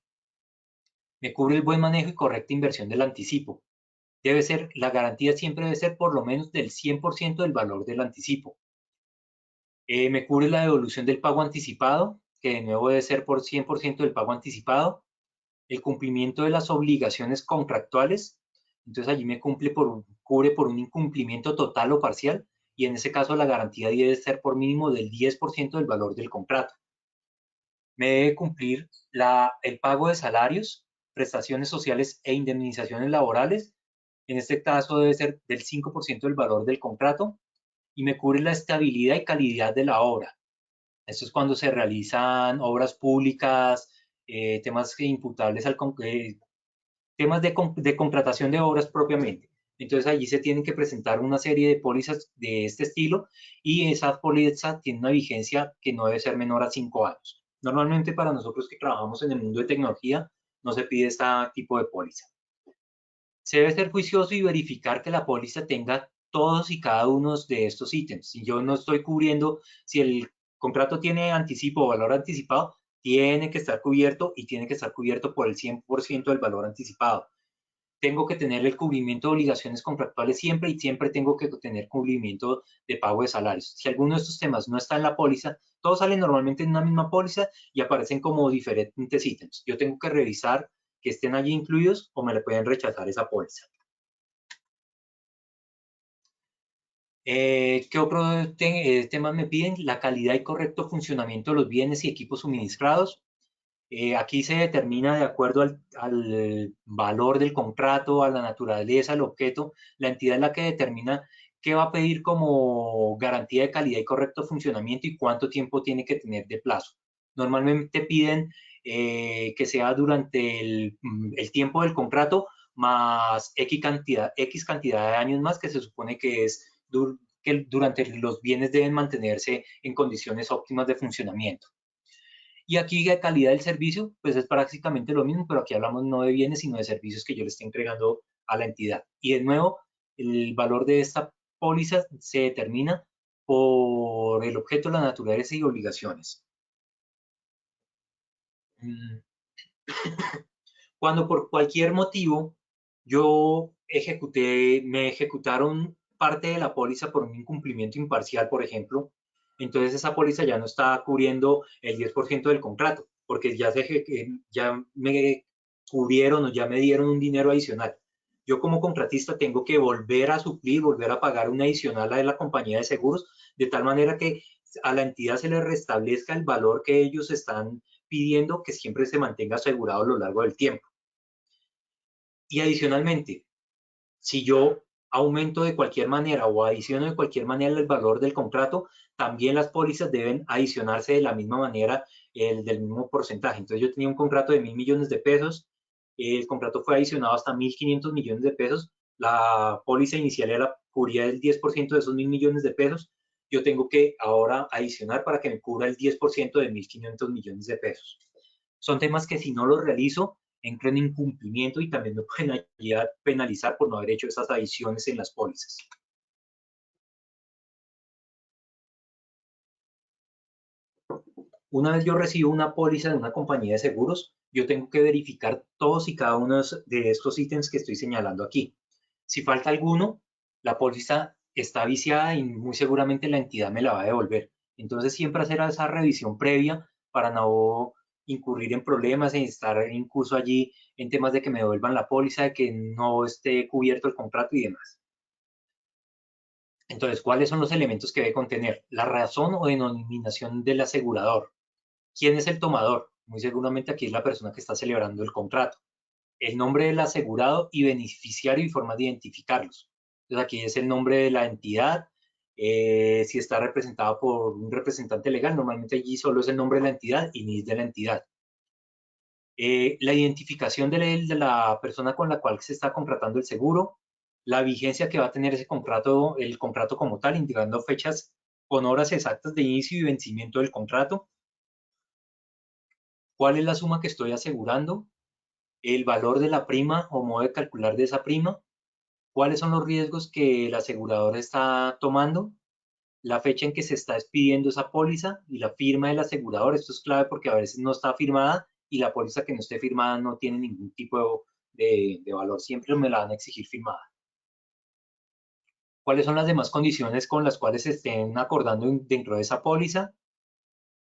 Me cubre el buen manejo y correcta inversión del anticipo. La garantía siempre debe ser por lo menos del 100% del valor del anticipo. Me cubre la devolución del pago anticipado, que de nuevo debe ser por 100% del pago anticipado. El cumplimiento de las obligaciones contractuales. Entonces allí me cubre por un incumplimiento total o parcial, y en ese caso la garantía debe ser por mínimo del 10% del valor del contrato. Me debe cumplir el pago de salarios, prestaciones sociales e indemnizaciones laborales. En este caso debe ser del 5% del valor del contrato, y me cubre la estabilidad y calidad de la obra. Esto es cuando se realizan obras públicas, temas imputables temas de contratación de obras propiamente. Entonces allí se tienen que presentar una serie de pólizas de este estilo, y esa póliza tiene una vigencia que no debe ser menor a 5 años. Normalmente para nosotros que trabajamos en el mundo de tecnología no se pide este tipo de póliza. Se debe ser juicioso y verificar que la póliza tenga todos y cada uno de estos ítems. Si yo no estoy cubriendo, si el contrato tiene anticipo o valor anticipado, tiene que estar cubierto, y tiene que estar cubierto por el 100% del valor anticipado. Tengo que tener el cubrimiento de obligaciones contractuales siempre, y siempre tengo que tener cubrimiento de pago de salarios. Si alguno de estos temas no está en la póliza, todos salen normalmente en una misma póliza y aparecen como diferentes ítems. Yo tengo que revisar que estén allí incluidos, o me le pueden rechazar esa póliza. ¿Qué otros temas me piden? La calidad y correcto funcionamiento de los bienes y equipos suministrados. Aquí se determina de acuerdo al valor del contrato, a la naturaleza del objeto, la entidad es la que determina qué va a pedir como garantía de calidad y correcto funcionamiento y cuánto tiempo tiene que tener de plazo. Normalmente piden que sea durante el tiempo del contrato más X cantidad de años más, que se supone que es que durante los bienes deben mantenerse en condiciones óptimas de funcionamiento. Y aquí de calidad del servicio, pues es prácticamente lo mismo, pero aquí hablamos no de bienes, sino de servicios que yo le estoy entregando a la entidad. Y de nuevo, el valor de esta póliza se determina por el objeto, la naturaleza y obligaciones. Cuando por cualquier motivo me ejecutaron parte de la póliza por un incumplimiento imparcial, por ejemplo, entonces esa póliza ya no está cubriendo el 10% del contrato, porque ya me cubrieron o ya me dieron un dinero adicional. Yo como contratista tengo que volver a suplir, volver a pagar un adicional a la compañía de seguros, de tal manera que a la entidad se le restablezca el valor que ellos están pidiendo, que siempre se mantenga asegurado a lo largo del tiempo. Y adicionalmente, si yo aumento de cualquier manera o adiciono de cualquier manera el valor del contrato, también las pólizas deben adicionarse de la misma manera, del mismo porcentaje. Entonces yo tenía un contrato de 1.000 millones de pesos, el contrato fue adicionado hasta 1.500 millones de pesos, la póliza inicial cubría el 10% de esos 1.000 millones de pesos, yo tengo que ahora adicionar para que me cubra el 10% de 1.500 millones de pesos. Son temas que si no los realizo, entro en incumplimiento y también me pueden penalizar por no haber hecho esas adiciones en las pólizas. Una vez yo recibo una póliza de una compañía de seguros, yo tengo que verificar todos y cada uno de estos ítems que estoy señalando aquí. Si falta alguno, la póliza está viciada y muy seguramente la entidad me la va a devolver. Entonces siempre hacer esa revisión previa para no incurrir en problemas, en estar incluso allí en temas de que me devuelvan la póliza, de que no esté cubierto el contrato y demás. Entonces, ¿cuáles son los elementos que debe contener? La razón o denominación del asegurador. ¿Quién es el tomador? Muy seguramente aquí es la persona que está celebrando el contrato. El nombre del asegurado y beneficiario y forma de identificarlos. Entonces aquí es el nombre de la entidad, si está representado por un representante legal, normalmente allí solo es el nombre de la entidad y NIS de la entidad. La identificación de la persona con la cual se está contratando el seguro, la vigencia que va a tener ese contrato, el contrato como tal, indicando fechas con horas exactas de inicio y vencimiento del contrato, cuál es la suma que estoy asegurando, el valor de la prima o modo de calcular de esa prima, ¿Cuáles son los riesgos que el asegurador está tomando? La fecha en que se está expidiendo esa póliza y la firma del asegurador. Esto es clave porque a veces no está firmada y la póliza que no esté firmada no tiene ningún tipo de valor. Siempre me la van a exigir firmada. ¿Cuáles son las demás condiciones con las cuales se estén acordando dentro de esa póliza?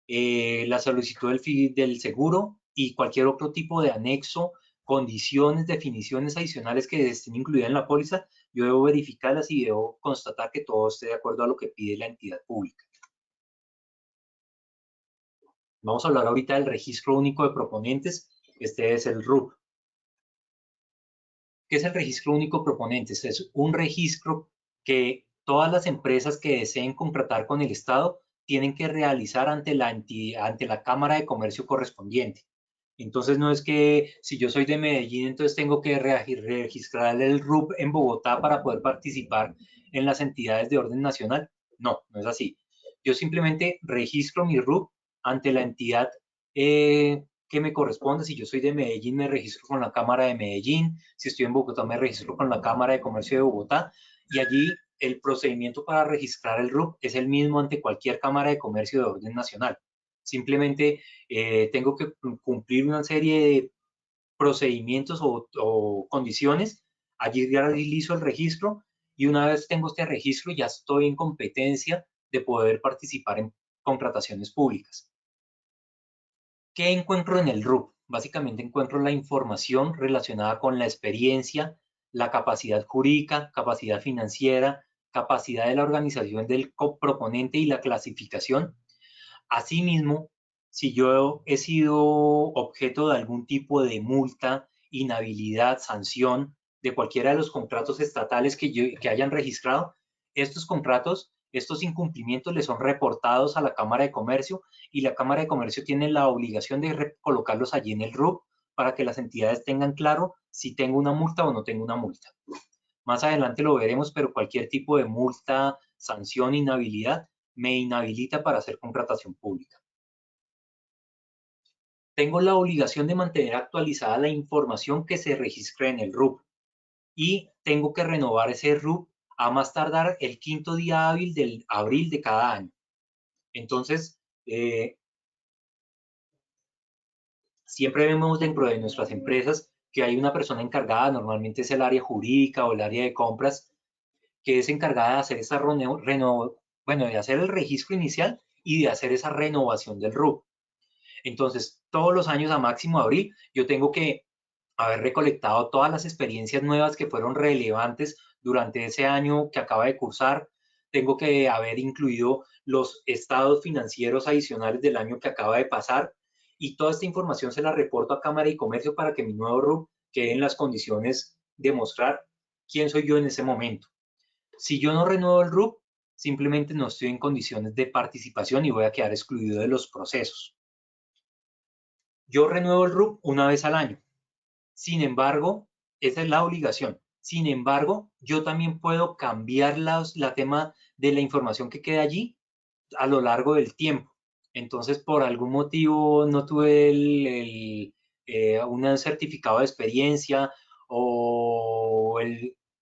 La solicitud del seguro y cualquier otro tipo de anexo, condiciones, definiciones adicionales que estén incluidas en la póliza, yo debo verificarlas y debo constatar que todo esté de acuerdo a lo que pide la entidad pública. Vamos a hablar ahorita del registro único de proponentes. Este es el RUP. ¿Qué es el registro único de proponentes? Es un registro que todas las empresas que deseen contratar con el Estado tienen que realizar ante la Cámara de Comercio correspondiente. Entonces no es que si yo soy de Medellín, entonces tengo que registrar el RUP en Bogotá para poder participar en las entidades de orden nacional. No, no es así. Yo simplemente registro mi RUP ante la entidad que me corresponde. Si yo soy de Medellín, me registro con la Cámara de Medellín. Si estoy en Bogotá, me registro con la Cámara de Comercio de Bogotá. Y allí el procedimiento para registrar el RUP es el mismo ante cualquier Cámara de Comercio de orden nacional. Simplemente tengo que cumplir una serie de procedimientos o condiciones. Allí realizo el registro y una vez tengo este registro ya estoy en competencia de poder participar en contrataciones públicas. ¿Qué encuentro en el RUP? Básicamente encuentro la información relacionada con la experiencia, la capacidad jurídica, capacidad financiera, capacidad de la organización del coproponente y la clasificación. Asimismo, si yo he sido objeto de algún tipo de multa, inhabilidad, sanción de cualquiera de los contratos estatales que hayan registrado, estos contratos, estos incumplimientos les son reportados a la Cámara de Comercio y la Cámara de Comercio tiene la obligación de colocarlos allí en el RUP para que las entidades tengan claro si tengo una multa o no tengo una multa. Más adelante lo veremos, pero cualquier tipo de multa, sanción, inhabilidad me inhabilita para hacer contratación pública. Tengo la obligación de mantener actualizada la información que se registre en el RUP y tengo que renovar ese RUP a más tardar el 5º día hábil del abril de cada año. Entonces, siempre vemos dentro de nuestras empresas que hay una persona encargada, normalmente es el área jurídica o el área de compras, que es encargada de hacer esa de hacer el registro inicial y de hacer esa renovación del RUP. Entonces, todos los años a máximo abril, yo tengo que haber recolectado todas las experiencias nuevas que fueron relevantes durante ese año que acaba de cursar. Tengo que haber incluido los estados financieros adicionales del año que acaba de pasar y toda esta información se la reporto a Cámara y Comercio para que mi nuevo RUP quede en las condiciones de mostrar quién soy yo en ese momento. Si yo no renuevo el RUP, simplemente no estoy en condiciones de participación y voy a quedar excluido de los procesos. Yo renuevo el RUP una vez al año. Sin embargo, esa es la obligación. Sin embargo, yo también puedo cambiar la tema de la información que queda allí a lo largo del tiempo. Entonces, por algún motivo no tuve un certificado de experiencia o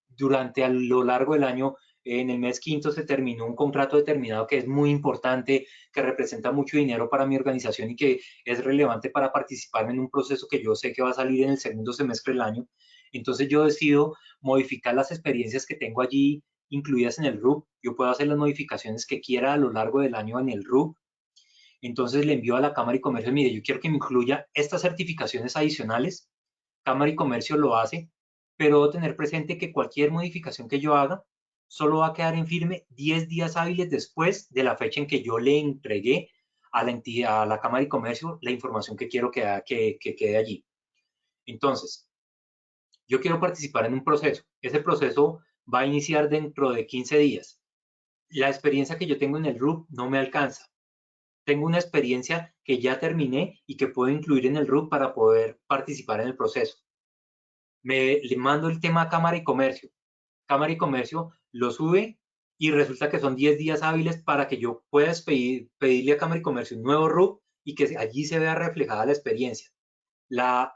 durante a lo largo del año, en el mes quinto se terminó un contrato determinado que es muy importante, que representa mucho dinero para mi organización y que es relevante para participar en un proceso que yo sé que va a salir en el segundo semestre del año. Entonces yo decido modificar las experiencias que tengo allí incluidas en el RUP. Yo puedo hacer las modificaciones que quiera a lo largo del año en el RUP. Entonces le envío a la Cámara y Comercio, mire, yo quiero que me incluya estas certificaciones adicionales. Cámara y Comercio lo hace, pero debo tener presente que cualquier modificación que yo haga solo va a quedar en firme 10 días hábiles después de la fecha en que yo le entregué a la entidad, a la Cámara y Comercio, la información que quiero que quede allí. Entonces, yo quiero participar en un proceso. Ese proceso va a iniciar dentro de 15 días. La experiencia que yo tengo en el RUP no me alcanza. Tengo una experiencia que ya terminé y que puedo incluir en el RUP para poder participar en el proceso. Le mando el tema a Cámara y Comercio. Cámara y Comercio lo sube y resulta que son 10 días hábiles para que yo pueda pedirle a Cámara y Comercio un nuevo RUP y que allí se vea reflejada la experiencia. La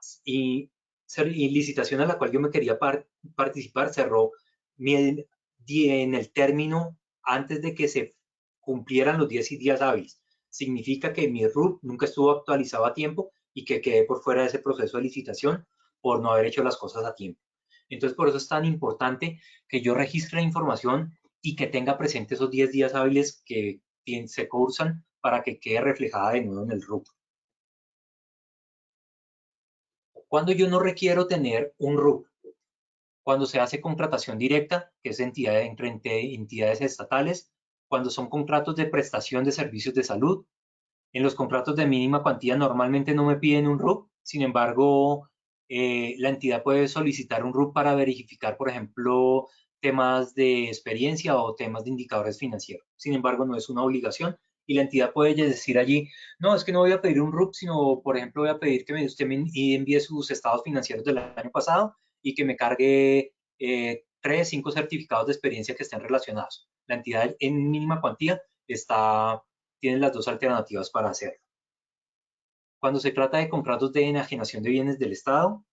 licitación a la cual yo me quería participar cerró en el término antes de que se cumplieran los 10 días hábiles. Significa que mi RUP nunca estuvo actualizado a tiempo y que quedé por fuera de ese proceso de licitación por no haber hecho las cosas a tiempo. Entonces, por eso es tan importante que yo registre la información y que tenga presente esos 10 días hábiles que se cursan para que quede reflejada de nuevo en el RUP. Cuando yo no requiero tener un RUP, cuando se hace contratación directa, que es entre entidades estatales, cuando son contratos de prestación de servicios de salud. En los contratos de mínima cuantía normalmente no me piden un RUP, sin embargo, la entidad puede solicitar un RUP para verificar, por ejemplo, temas de experiencia o temas de indicadores financieros. Sin embargo, no es una obligación y la entidad puede decir allí, no, es que no voy a pedir un RUP, sino, por ejemplo, voy a pedir que usted me envíe sus estados financieros del año pasado y que me cargue 3, 5 certificados de experiencia que estén relacionados. La entidad en mínima cuantía tiene las dos alternativas para hacerlo. Cuando se trata de contratos de enajenación de bienes del Estado,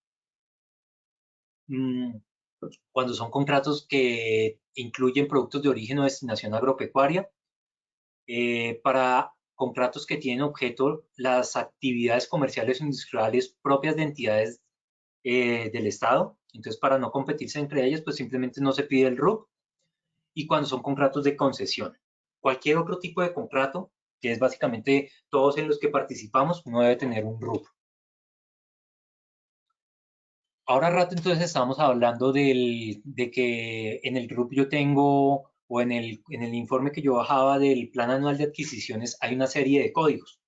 cuando son contratos que incluyen productos de origen o destinación agropecuaria, para contratos que tienen objeto las actividades comerciales o industriales propias de entidades del Estado, entonces para no competirse entre ellas, pues simplemente no se pide el RUP. Y cuando son contratos de concesión, cualquier otro tipo de contrato, que es básicamente todos en los que participamos, uno debe tener un RUP. Ahora rato entonces estamos hablando de que en el RUP yo tengo, o en el informe que yo bajaba del Plan Anual de Adquisiciones, hay una serie de códigos.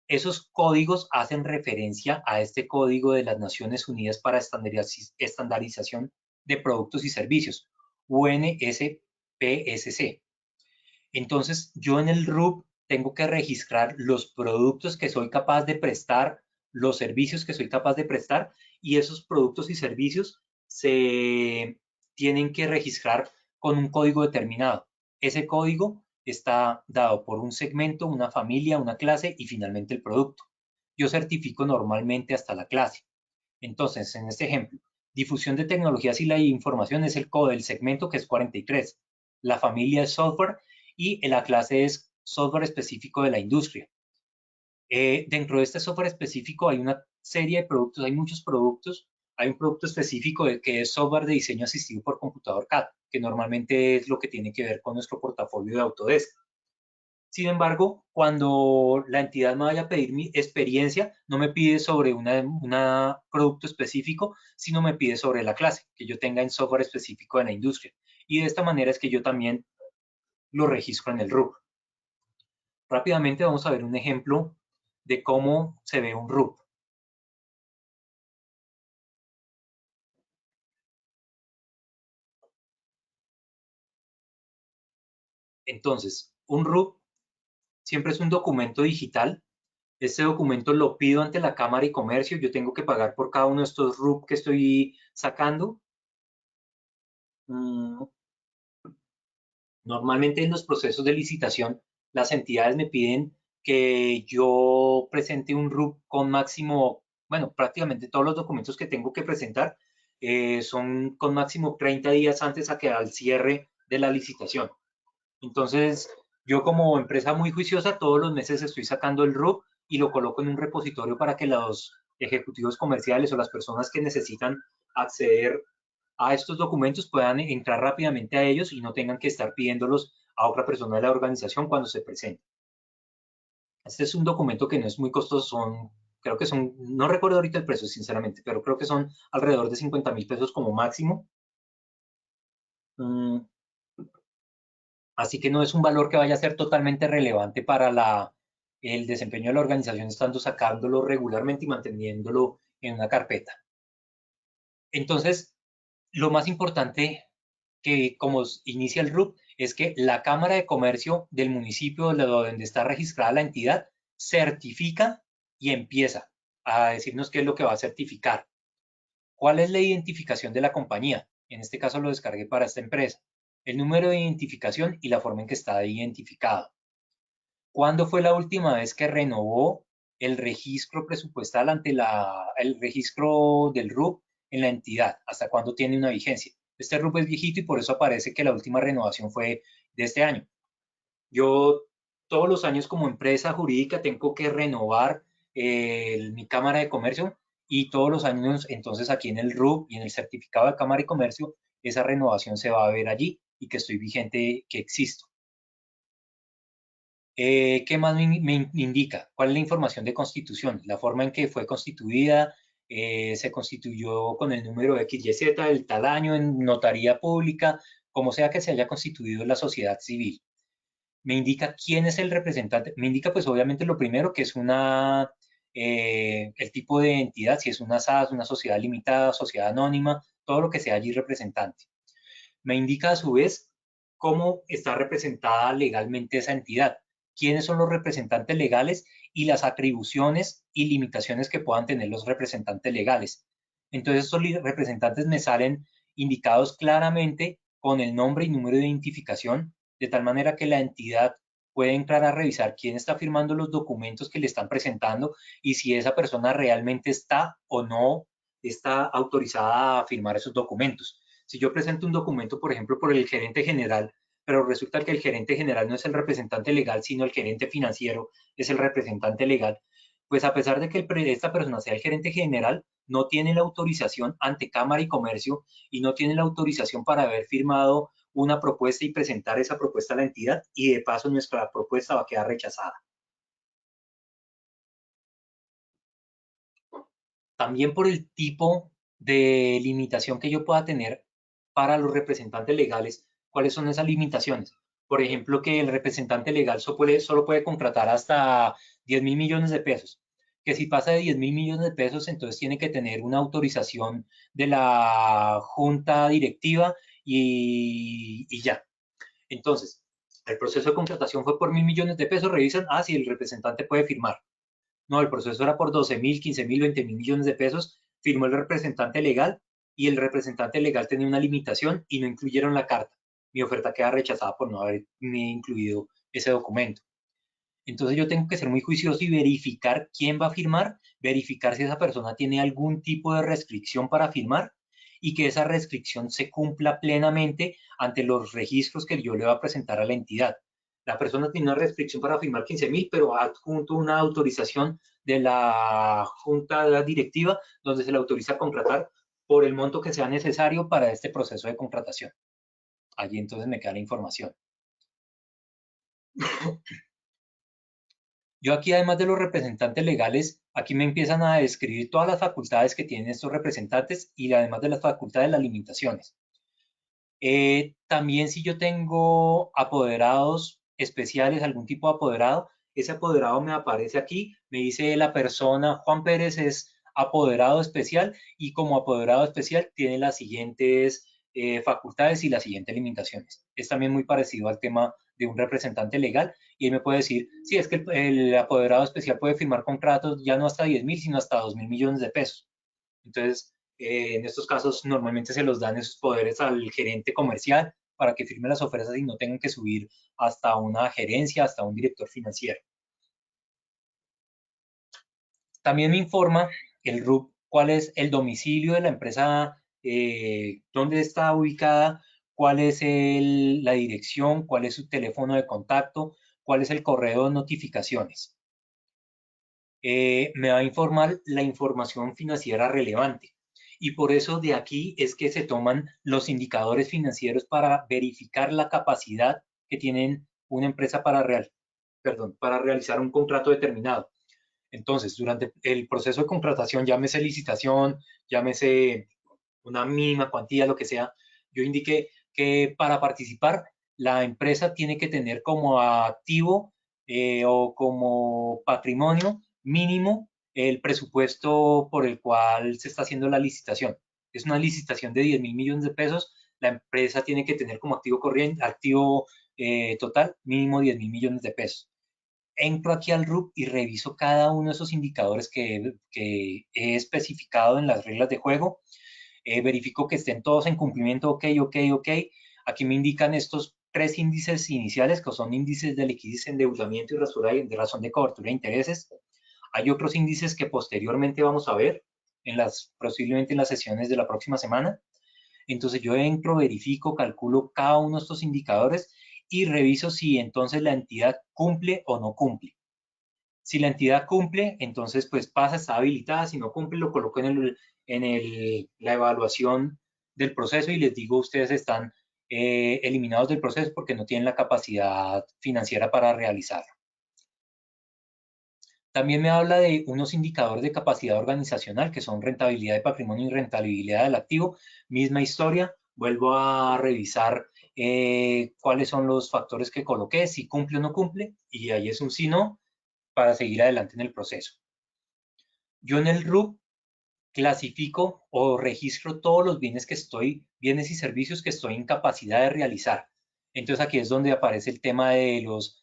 Esos códigos hacen referencia a este código de las Naciones Unidas para Estandarización de Productos y Servicios, UNSPSC. Entonces, yo en el RUP tengo que registrar los productos que soy capaz de prestar, los servicios que soy capaz de prestar, y esos productos y servicios se tienen que registrar con un código determinado. Ese código está dado por un segmento, una familia, una clase y finalmente el producto. Yo certifico normalmente hasta la clase. Entonces, en este ejemplo, difusión de tecnologías y la información es el código del segmento, que es 43. La familia es software y la clase es software específico de la industria. Dentro de este software específico hay una serie de productos, hay muchos productos. Hay un producto específico que es software de diseño asistido por computador CAD, que normalmente es lo que tiene que ver con nuestro portafolio de Autodesk. Sin embargo, cuando la entidad me vaya a pedir mi experiencia, no me pide sobre un producto específico, sino me pide sobre la clase que yo tenga en software específico de la industria. Y de esta manera es que yo también lo registro en el RUP. Rápidamente vamos a ver un ejemplo de cómo se ve un RUP. Entonces, un RUP siempre es un documento digital. Este documento lo pido ante la Cámara de Comercio. Yo tengo que pagar por cada uno de estos RUP que estoy sacando. Normalmente en los procesos de licitación, las entidades me piden que yo presente un RUP con máximo, bueno, prácticamente todos los documentos que tengo que presentar son con máximo 30 días antes a que al cierre de la licitación. Entonces, yo como empresa muy juiciosa, todos los meses estoy sacando el RUP y lo coloco en un repositorio para que los ejecutivos comerciales o las personas que necesitan acceder a estos documentos puedan entrar rápidamente a ellos y no tengan que estar pidiéndolos a otra persona de la organización cuando se presente. Este es un documento que no es muy costoso, creo que son, no recuerdo ahorita el precio sinceramente, pero creo que son alrededor de 50.000 pesos como máximo. Así que no es un valor que vaya a ser totalmente relevante para el desempeño de la organización, estando sacándolo regularmente y manteniéndolo en una carpeta. Entonces, lo más importante que como inicia el RUP es que la Cámara de Comercio del municipio donde está registrada la entidad certifica y empieza a decirnos qué es lo que va a certificar. ¿Cuál es la identificación de la compañía? En este caso lo descargué para esta empresa. El número de identificación y la forma en que está identificado. ¿Cuándo fue la última vez que renovó el registro presupuestal ante el registro del RUP en la entidad? ¿Hasta cuándo tiene una vigencia? Este RUP es viejito y por eso aparece que la última renovación fue de este año. Yo todos los años como empresa jurídica tengo que renovar mi Cámara de Comercio y todos los años entonces aquí en el RUP y en el certificado de Cámara de Comercio esa renovación se va a ver allí y que estoy vigente, que existo. ¿Qué más me indica? ¿Cuál es la información de constitución? La forma en que fue constituida, se constituyó con el número XYZ, el tal año en notaría pública, como sea que se haya constituido la sociedad civil. Me indica quién es el representante, me indica pues obviamente lo primero que es el tipo de entidad, si es una SAS, una sociedad limitada, sociedad anónima, todo lo que sea allí representante. Me indica a su vez cómo está representada legalmente esa entidad, quiénes son los representantes legales y las atribuciones y limitaciones que puedan tener los representantes legales. Entonces estos representantes me salen indicados claramente con el nombre y número de identificación, de tal manera que la entidad puede entrar a revisar quién está firmando los documentos que le están presentando y si esa persona realmente está o no está autorizada a firmar esos documentos. Si yo presento un documento, por ejemplo, por el gerente general, pero resulta que el gerente general no es el representante legal, sino el gerente financiero es el representante legal, pues a pesar de que esta persona sea el gerente general, no tiene la autorización ante Cámara y Comercio y no tiene la autorización para haber firmado una propuesta y presentar esa propuesta a la entidad y de paso nuestra propuesta va a quedar rechazada. También por el tipo de limitación que yo pueda tener para los representantes legales, ¿cuáles son esas limitaciones? Por ejemplo, que el representante legal solo puede contratar hasta 10.000 millones de pesos. Que si pasa de 10.000 millones de pesos, entonces tiene que tener una autorización de la junta directiva y ya. Entonces, el proceso de contratación fue por 1.000 millones de pesos, revisan, si el representante puede firmar. No, el proceso era por 12.000, 15.000, 20.000 millones de pesos, firmó el representante legal y el representante legal tenía una limitación y no incluyeron la carta. Mi oferta queda rechazada por no haber incluido ese documento. Entonces yo tengo que ser muy juicioso y verificar quién va a firmar, verificar si esa persona tiene algún tipo de restricción para firmar y que esa restricción se cumpla plenamente ante los registros que yo le voy a presentar a la entidad. La persona tiene una restricción para firmar 15.000, pero adjunto una autorización de la junta directiva donde se le autoriza a contratar por el monto que sea necesario para este proceso de contratación. Allí entonces me queda la información. Yo aquí, además de los representantes legales, aquí me empiezan a describir todas las facultades que tienen estos representantes y además de las facultades, las limitaciones. También si yo tengo apoderados especiales, algún tipo de apoderado, ese apoderado me aparece aquí, me dice la persona, Juan Pérez es apoderado especial y como apoderado especial tiene las siguientes facultades y las siguientes limitaciones. Es también muy parecido al tema de un representante legal y él me puede decir, sí, es que el apoderado especial puede firmar contratos ya no hasta 10.000, sino hasta 2.000 millones de pesos. Entonces, en estos casos normalmente se los dan esos poderes al gerente comercial para que firme las ofertas y no tengan que subir hasta una gerencia, hasta un director financiero. También me informa el RUP cuál es el domicilio de la empresa, dónde está ubicada, cuál es la dirección, cuál es su teléfono de contacto, cuál es el correo de notificaciones. Me va a informar la información financiera relevante. Y por eso de aquí es que se toman los indicadores financieros para verificar la capacidad que tienen una empresa para realizar un contrato determinado. Entonces, durante el proceso de contratación, llámese licitación, llámese una mínima cuantía, lo que sea, yo indiqué que para participar la empresa tiene que tener como activo o como patrimonio mínimo el presupuesto por el cual se está haciendo la licitación. Es una licitación de 10.000 millones de pesos, la empresa tiene que tener como activo corriente, activo total mínimo 10.000 millones de pesos. Entro aquí al RUP y reviso cada uno de esos indicadores que he especificado en las reglas de juego. Verifico que estén todos en cumplimiento, ok. Aquí me indican estos 3 índices iniciales, que son índices de liquidez, endeudamiento y de razón de cobertura de intereses. Hay otros índices que posteriormente vamos a ver, posiblemente en las sesiones de la próxima semana. Entonces yo entro, verifico, calculo cada uno de estos indicadores y reviso si entonces la entidad cumple o no cumple. Si la entidad cumple, entonces pues pasa, está habilitada. Si no cumple, lo coloco en la evaluación del proceso y les digo, ustedes están eliminados del proceso porque no tienen la capacidad financiera para realizarlo. También me habla de unos indicadores de capacidad organizacional que son rentabilidad de patrimonio y rentabilidad del activo. Misma historia, vuelvo a revisar cuáles son los factores que coloqué, si cumple o no cumple, y ahí es un sí no para seguir adelante en el proceso. Yo en el RUP clasifico o registro todos los bienes y servicios que estoy en capacidad de realizar. Entonces aquí es donde aparece el tema de los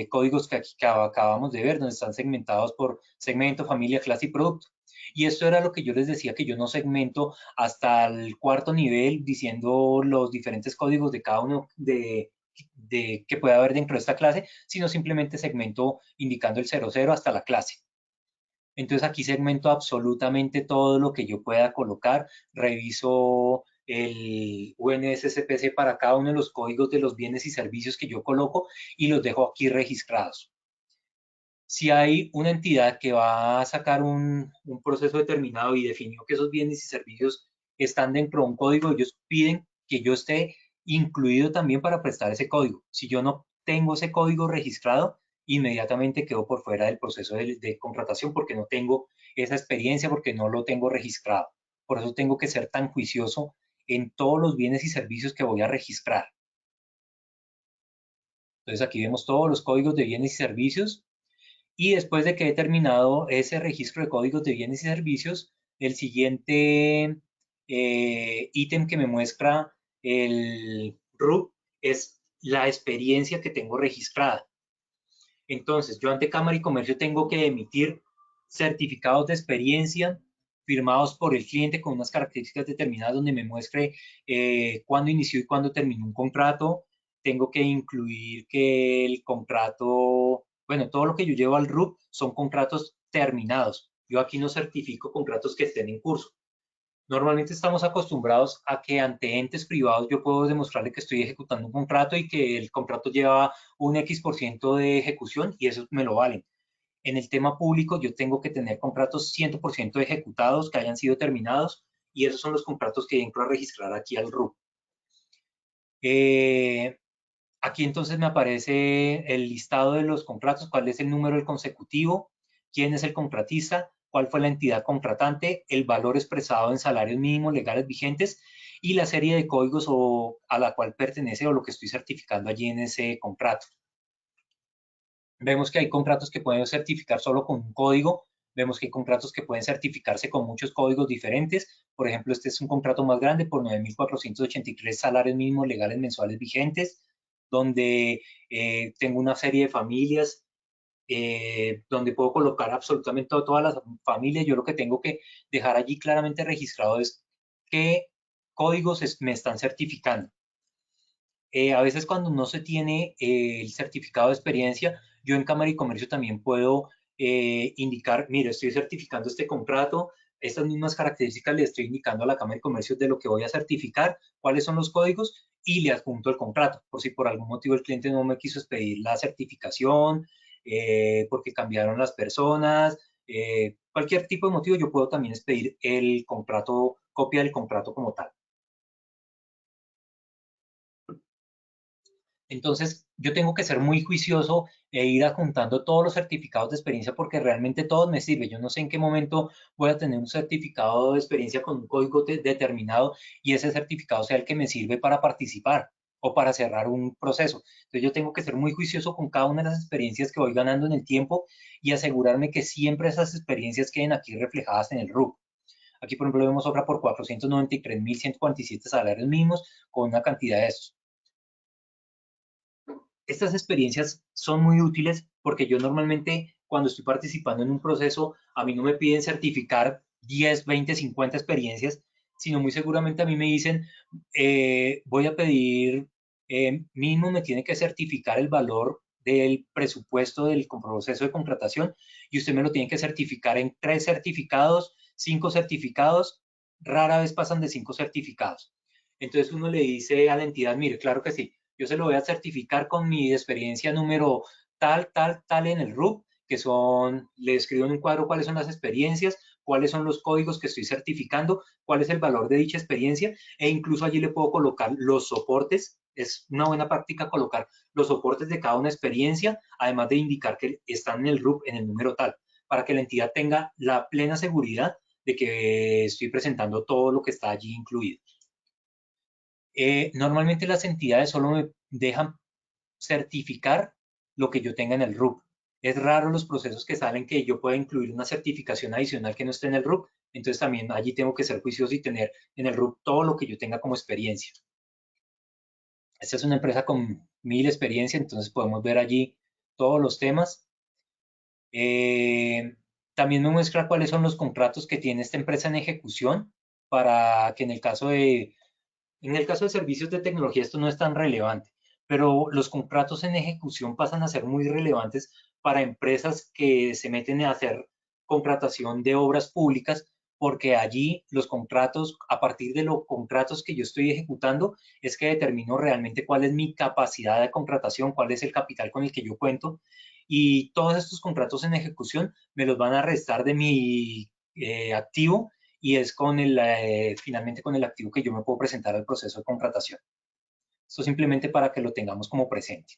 códigos que aquí acabamos de ver, donde están segmentados por segmento, familia, clase y producto. Y esto era lo que yo les decía, que yo no segmento hasta el cuarto nivel diciendo los diferentes códigos de cada uno que puede haber dentro de esta clase, sino simplemente segmento indicando el 00 hasta la clase. Entonces aquí segmento absolutamente todo lo que yo pueda colocar, reviso el UNSCPC para cada uno de los códigos de los bienes y servicios que yo coloco y los dejo aquí registrados. Si hay una entidad que va a sacar un proceso determinado y definió que esos bienes y servicios están dentro de un código, ellos piden que yo esté incluido también para prestar ese código. Si yo no tengo ese código registrado, inmediatamente quedo por fuera del proceso de contratación porque no tengo esa experiencia, porque no lo tengo registrado. Por eso tengo que ser tan juicioso en todos los bienes y servicios que voy a registrar. Entonces aquí vemos todos los códigos de bienes y servicios. Y después de que he terminado ese registro de códigos de bienes y servicios, el siguiente ítem que me muestra el RUP es la experiencia que tengo registrada. Entonces, yo ante Cámara y Comercio tengo que emitir certificados de experiencia firmados por el cliente con unas características determinadas donde me muestre cuándo inició y cuándo terminó un contrato. Tengo que incluir que el contrato, bueno, todo lo que yo llevo al RUP son contratos terminados. Yo aquí no certifico contratos que estén en curso. Normalmente estamos acostumbrados a que ante entes privados yo puedo demostrarle que estoy ejecutando un contrato y que el contrato lleva un X% de ejecución y eso me lo valen. En el tema público yo tengo que tener contratos 100% ejecutados, que hayan sido terminados y esos son los contratos que entro a registrar aquí al RUP. Aquí entonces me aparece el listado de los contratos, cuál es el número del consecutivo, quién es el contratista, cuál fue la entidad contratante, el valor expresado en salarios mínimos legales vigentes y la serie de códigos a la cual pertenece o lo que estoy certificando allí en ese contrato. Vemos que hay contratos que pueden certificar solo con un código, vemos que hay contratos que pueden certificarse con muchos códigos diferentes. Por ejemplo, este es un contrato más grande por 9.483 salarios mínimos legales mensuales vigentes, donde tengo una serie de familias, donde puedo colocar absolutamente todas las familias. Yo lo que tengo que dejar allí claramente registrado es qué códigos me están certificando. A veces cuando no se tiene el certificado de experiencia, yo en Cámara y Comercio también puedo indicar, mire, estoy certificando este contrato, estas mismas características le estoy indicando a la Cámara y Comercio de lo que voy a certificar, cuáles son los códigos y le adjunto el contrato. Por si por algún motivo el cliente no me quiso expedir la certificación, porque cambiaron las personas, cualquier tipo de motivo, yo puedo también expedir el contrato, copia del contrato como tal. Entonces, yo tengo que ser muy juicioso e ir adjuntando todos los certificados de experiencia porque realmente todos me sirven. Yo no sé en qué momento voy a tener un certificado de experiencia con un código determinado y ese certificado sea el que me sirve para participar o para cerrar un proceso. Entonces, yo tengo que ser muy juicioso con cada una de las experiencias que voy ganando en el tiempo y asegurarme que siempre esas experiencias queden aquí reflejadas en el RUP. Aquí, por ejemplo, vemos otra por 493.147 salarios mínimos con una cantidad de estos. Estas experiencias son muy útiles porque yo normalmente cuando estoy participando en un proceso, a mí no me piden certificar 10, 20, 50 experiencias, sino muy seguramente a mí me dicen, voy a pedir, mínimo me tiene que certificar el valor del presupuesto del proceso de contratación y usted me lo tiene que certificar en 3 certificados, 5 certificados, rara vez pasan de 5 certificados. Entonces uno le dice a la entidad, mire, claro que sí, yo se lo voy a certificar con mi experiencia número tal, tal, tal en el RUP, que son, le escribo en un cuadro cuáles son las experiencias, cuáles son los códigos que estoy certificando, cuál es el valor de dicha experiencia, e incluso allí le puedo colocar los soportes. Es una buena práctica colocar los soportes de cada una experiencia, además de indicar que están en el RUP en el número tal, para que la entidad tenga la plena seguridad de que estoy presentando todo lo que está allí incluido. Normalmente las entidades solo me dejan certificar lo que yo tenga en el RUP. Es raro los procesos que salen que yo pueda incluir una certificación adicional que no esté en el RUP, entonces también allí tengo que ser juicioso y tener en el RUP todo lo que yo tenga como experiencia. Esta es una empresa con 1000 experiencia, entonces podemos ver allí todos los temas. También me muestra cuáles son los contratos que tiene esta empresa en ejecución para que en el caso de servicios de tecnología esto no es tan relevante, pero los contratos en ejecución pasan a ser muy relevantes para empresas que se meten a hacer contratación de obras públicas, porque allí los contratos, a partir de los contratos que yo estoy ejecutando, es que determino realmente cuál es mi capacidad de contratación, cuál es el capital con el que yo cuento, y todos estos contratos en ejecución me los van a restar de mi activo, y es con finalmente con el activo que yo me puedo presentar al proceso de contratación. Esto simplemente para que lo tengamos como presente.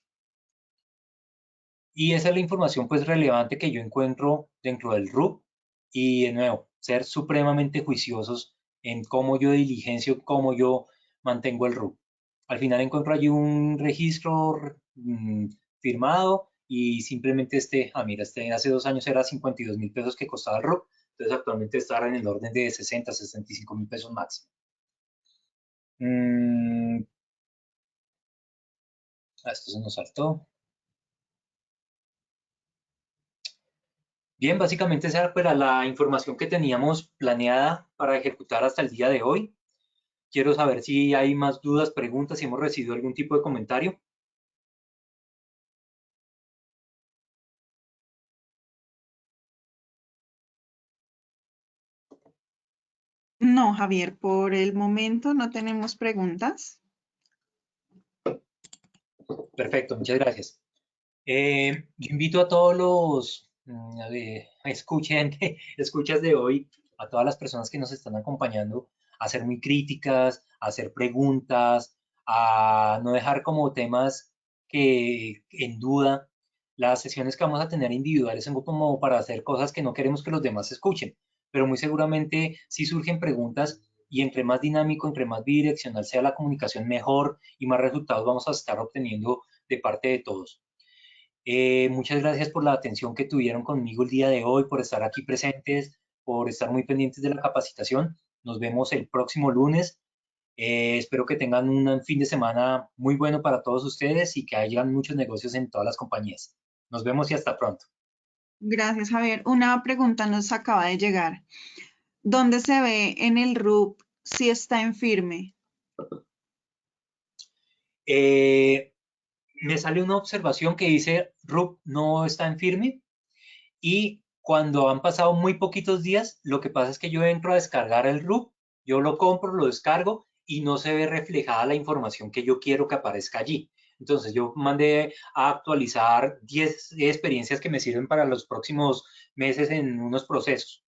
Y esa es la información pues relevante que yo encuentro dentro del RUP, y de nuevo, ser supremamente juiciosos en cómo yo diligencio, cómo yo mantengo el RUP. Al final encuentro allí un registro firmado, y simplemente mira, hace 2 años era 52.000 pesos que costaba el RUP, entonces actualmente está en el orden de 60, 65.000 pesos máximo. Esto se nos saltó. Bien, básicamente esa era la información que teníamos planeada para ejecutar hasta el día de hoy. Quiero saber si hay más dudas, preguntas, si hemos recibido algún tipo de comentario. No, Javier, por el momento no tenemos preguntas. Perfecto, muchas gracias. Yo invito a todos los escuchas de hoy, a todas las personas que nos están acompañando, a ser muy críticas, a hacer preguntas, a no dejar como temas que en duda. Las sesiones que vamos a tener individuales son como para hacer cosas que no queremos que los demás escuchen, pero muy seguramente si surgen preguntas, y entre más dinámico, entre más bidireccional sea la comunicación, mejor y más resultados vamos a estar obteniendo de parte de todos. Muchas gracias por la atención que tuvieron conmigo el día de hoy, por estar aquí presentes, por estar muy pendientes de la capacitación. Nos vemos el próximo lunes. Espero que tengan un fin de semana muy bueno para todos ustedes y que hayan muchos negocios en todas las compañías. Nos vemos y hasta pronto. Gracias, Javier. Una pregunta nos acaba de llegar. ¿Dónde se ve en el RUP si está en firme? Me sale una observación que dice RUP no está en firme, y cuando han pasado muy poquitos días, lo que pasa es que yo entro a descargar el RUP, yo lo compro, lo descargo y no se ve reflejada la información que yo quiero que aparezca allí. Entonces yo mandé a actualizar 10 experiencias que me sirven para los próximos meses en unos procesos.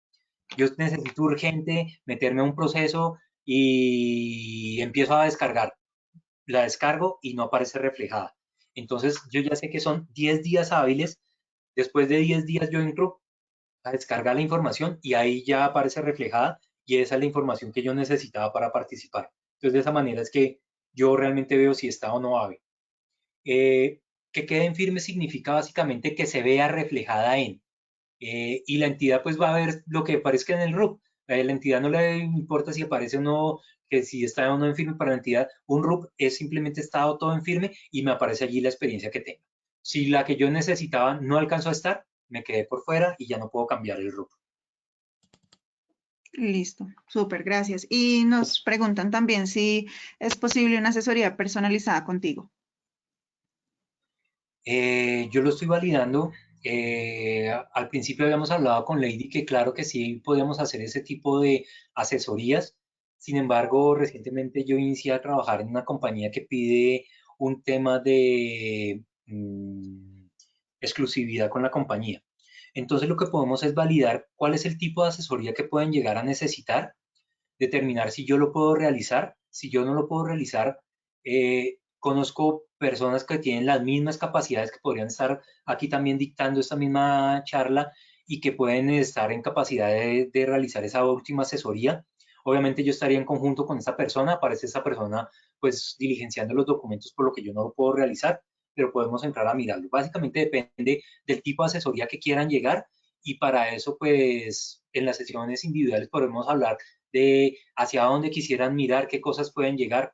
Yo necesito urgente meterme a un proceso y empiezo a descargar. La descargo y no aparece reflejada. Entonces yo ya sé que son 10 días hábiles. Después de 10 días yo entro a descargar la información y ahí ya aparece reflejada, y esa es la información que yo necesitaba para participar. Entonces de esa manera es que yo realmente veo si está o no hábil. Que quede en firme significa básicamente que se vea reflejada y la entidad pues va a ver lo que aparezca en el RUP. La entidad no le importa si aparece o no, que si está o no en firme. Para la entidad un RUP es simplemente estado todo en firme y me aparece allí la experiencia que tengo. Si la que yo necesitaba no alcanzó a estar, me quedé por fuera y ya no puedo cambiar el RUP. Listo, súper, gracias. Y nos preguntan también si es posible una asesoría personalizada contigo. Yo lo estoy validando. Al principio habíamos hablado con Lady que claro que sí podíamos hacer ese tipo de asesorías. Sin embargo, recientemente yo inicié a trabajar en una compañía que pide un tema de exclusividad con la compañía. Entonces lo que podemos es validar cuál es el tipo de asesoría que pueden llegar a necesitar, determinar si yo lo puedo realizar, si yo no lo puedo realizar. Conozco personas que tienen las mismas capacidades que podrían estar aquí también dictando esta misma charla y que pueden estar en capacidad de realizar esa última asesoría. Obviamente yo estaría en conjunto con esta persona, aparece esa persona pues diligenciando los documentos por lo que yo no lo puedo realizar, pero podemos entrar a mirarlo. Básicamente depende del tipo de asesoría que quieran llegar y para eso pues en las sesiones individuales podemos hablar de hacia dónde quisieran mirar, qué cosas pueden llegar.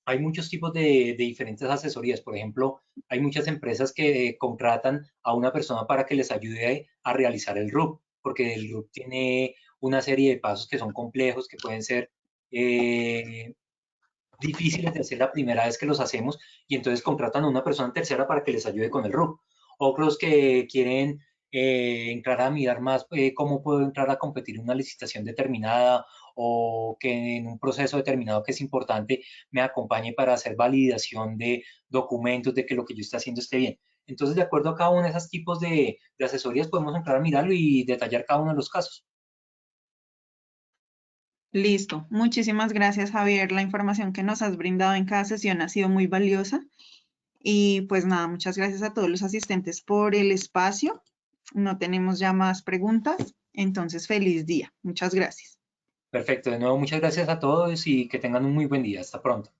Hay muchos tipos de diferentes asesorías. Por ejemplo, hay muchas empresas que contratan a una persona para que les ayude a realizar el RUP, porque el RUP tiene una serie de pasos que son complejos, que pueden ser difíciles de hacer la primera vez que los hacemos y entonces contratan a una persona tercera para que les ayude con el RUP. Otros que quieren entrar a mirar más cómo puedo entrar a competir en una licitación determinada o que en un proceso determinado que es importante me acompañe para hacer validación de documentos de que lo que yo esté haciendo esté bien. Entonces, de acuerdo a cada uno de esos tipos de asesorías, podemos entrar a mirarlo y detallar cada uno de los casos. Listo. Muchísimas gracias, Javier. La información que nos has brindado en cada sesión ha sido muy valiosa. Y pues nada, muchas gracias a todos los asistentes por el espacio. No tenemos ya más preguntas. Entonces, feliz día. Muchas gracias. Perfecto. De nuevo, muchas gracias a todos y que tengan un muy buen día. Hasta pronto.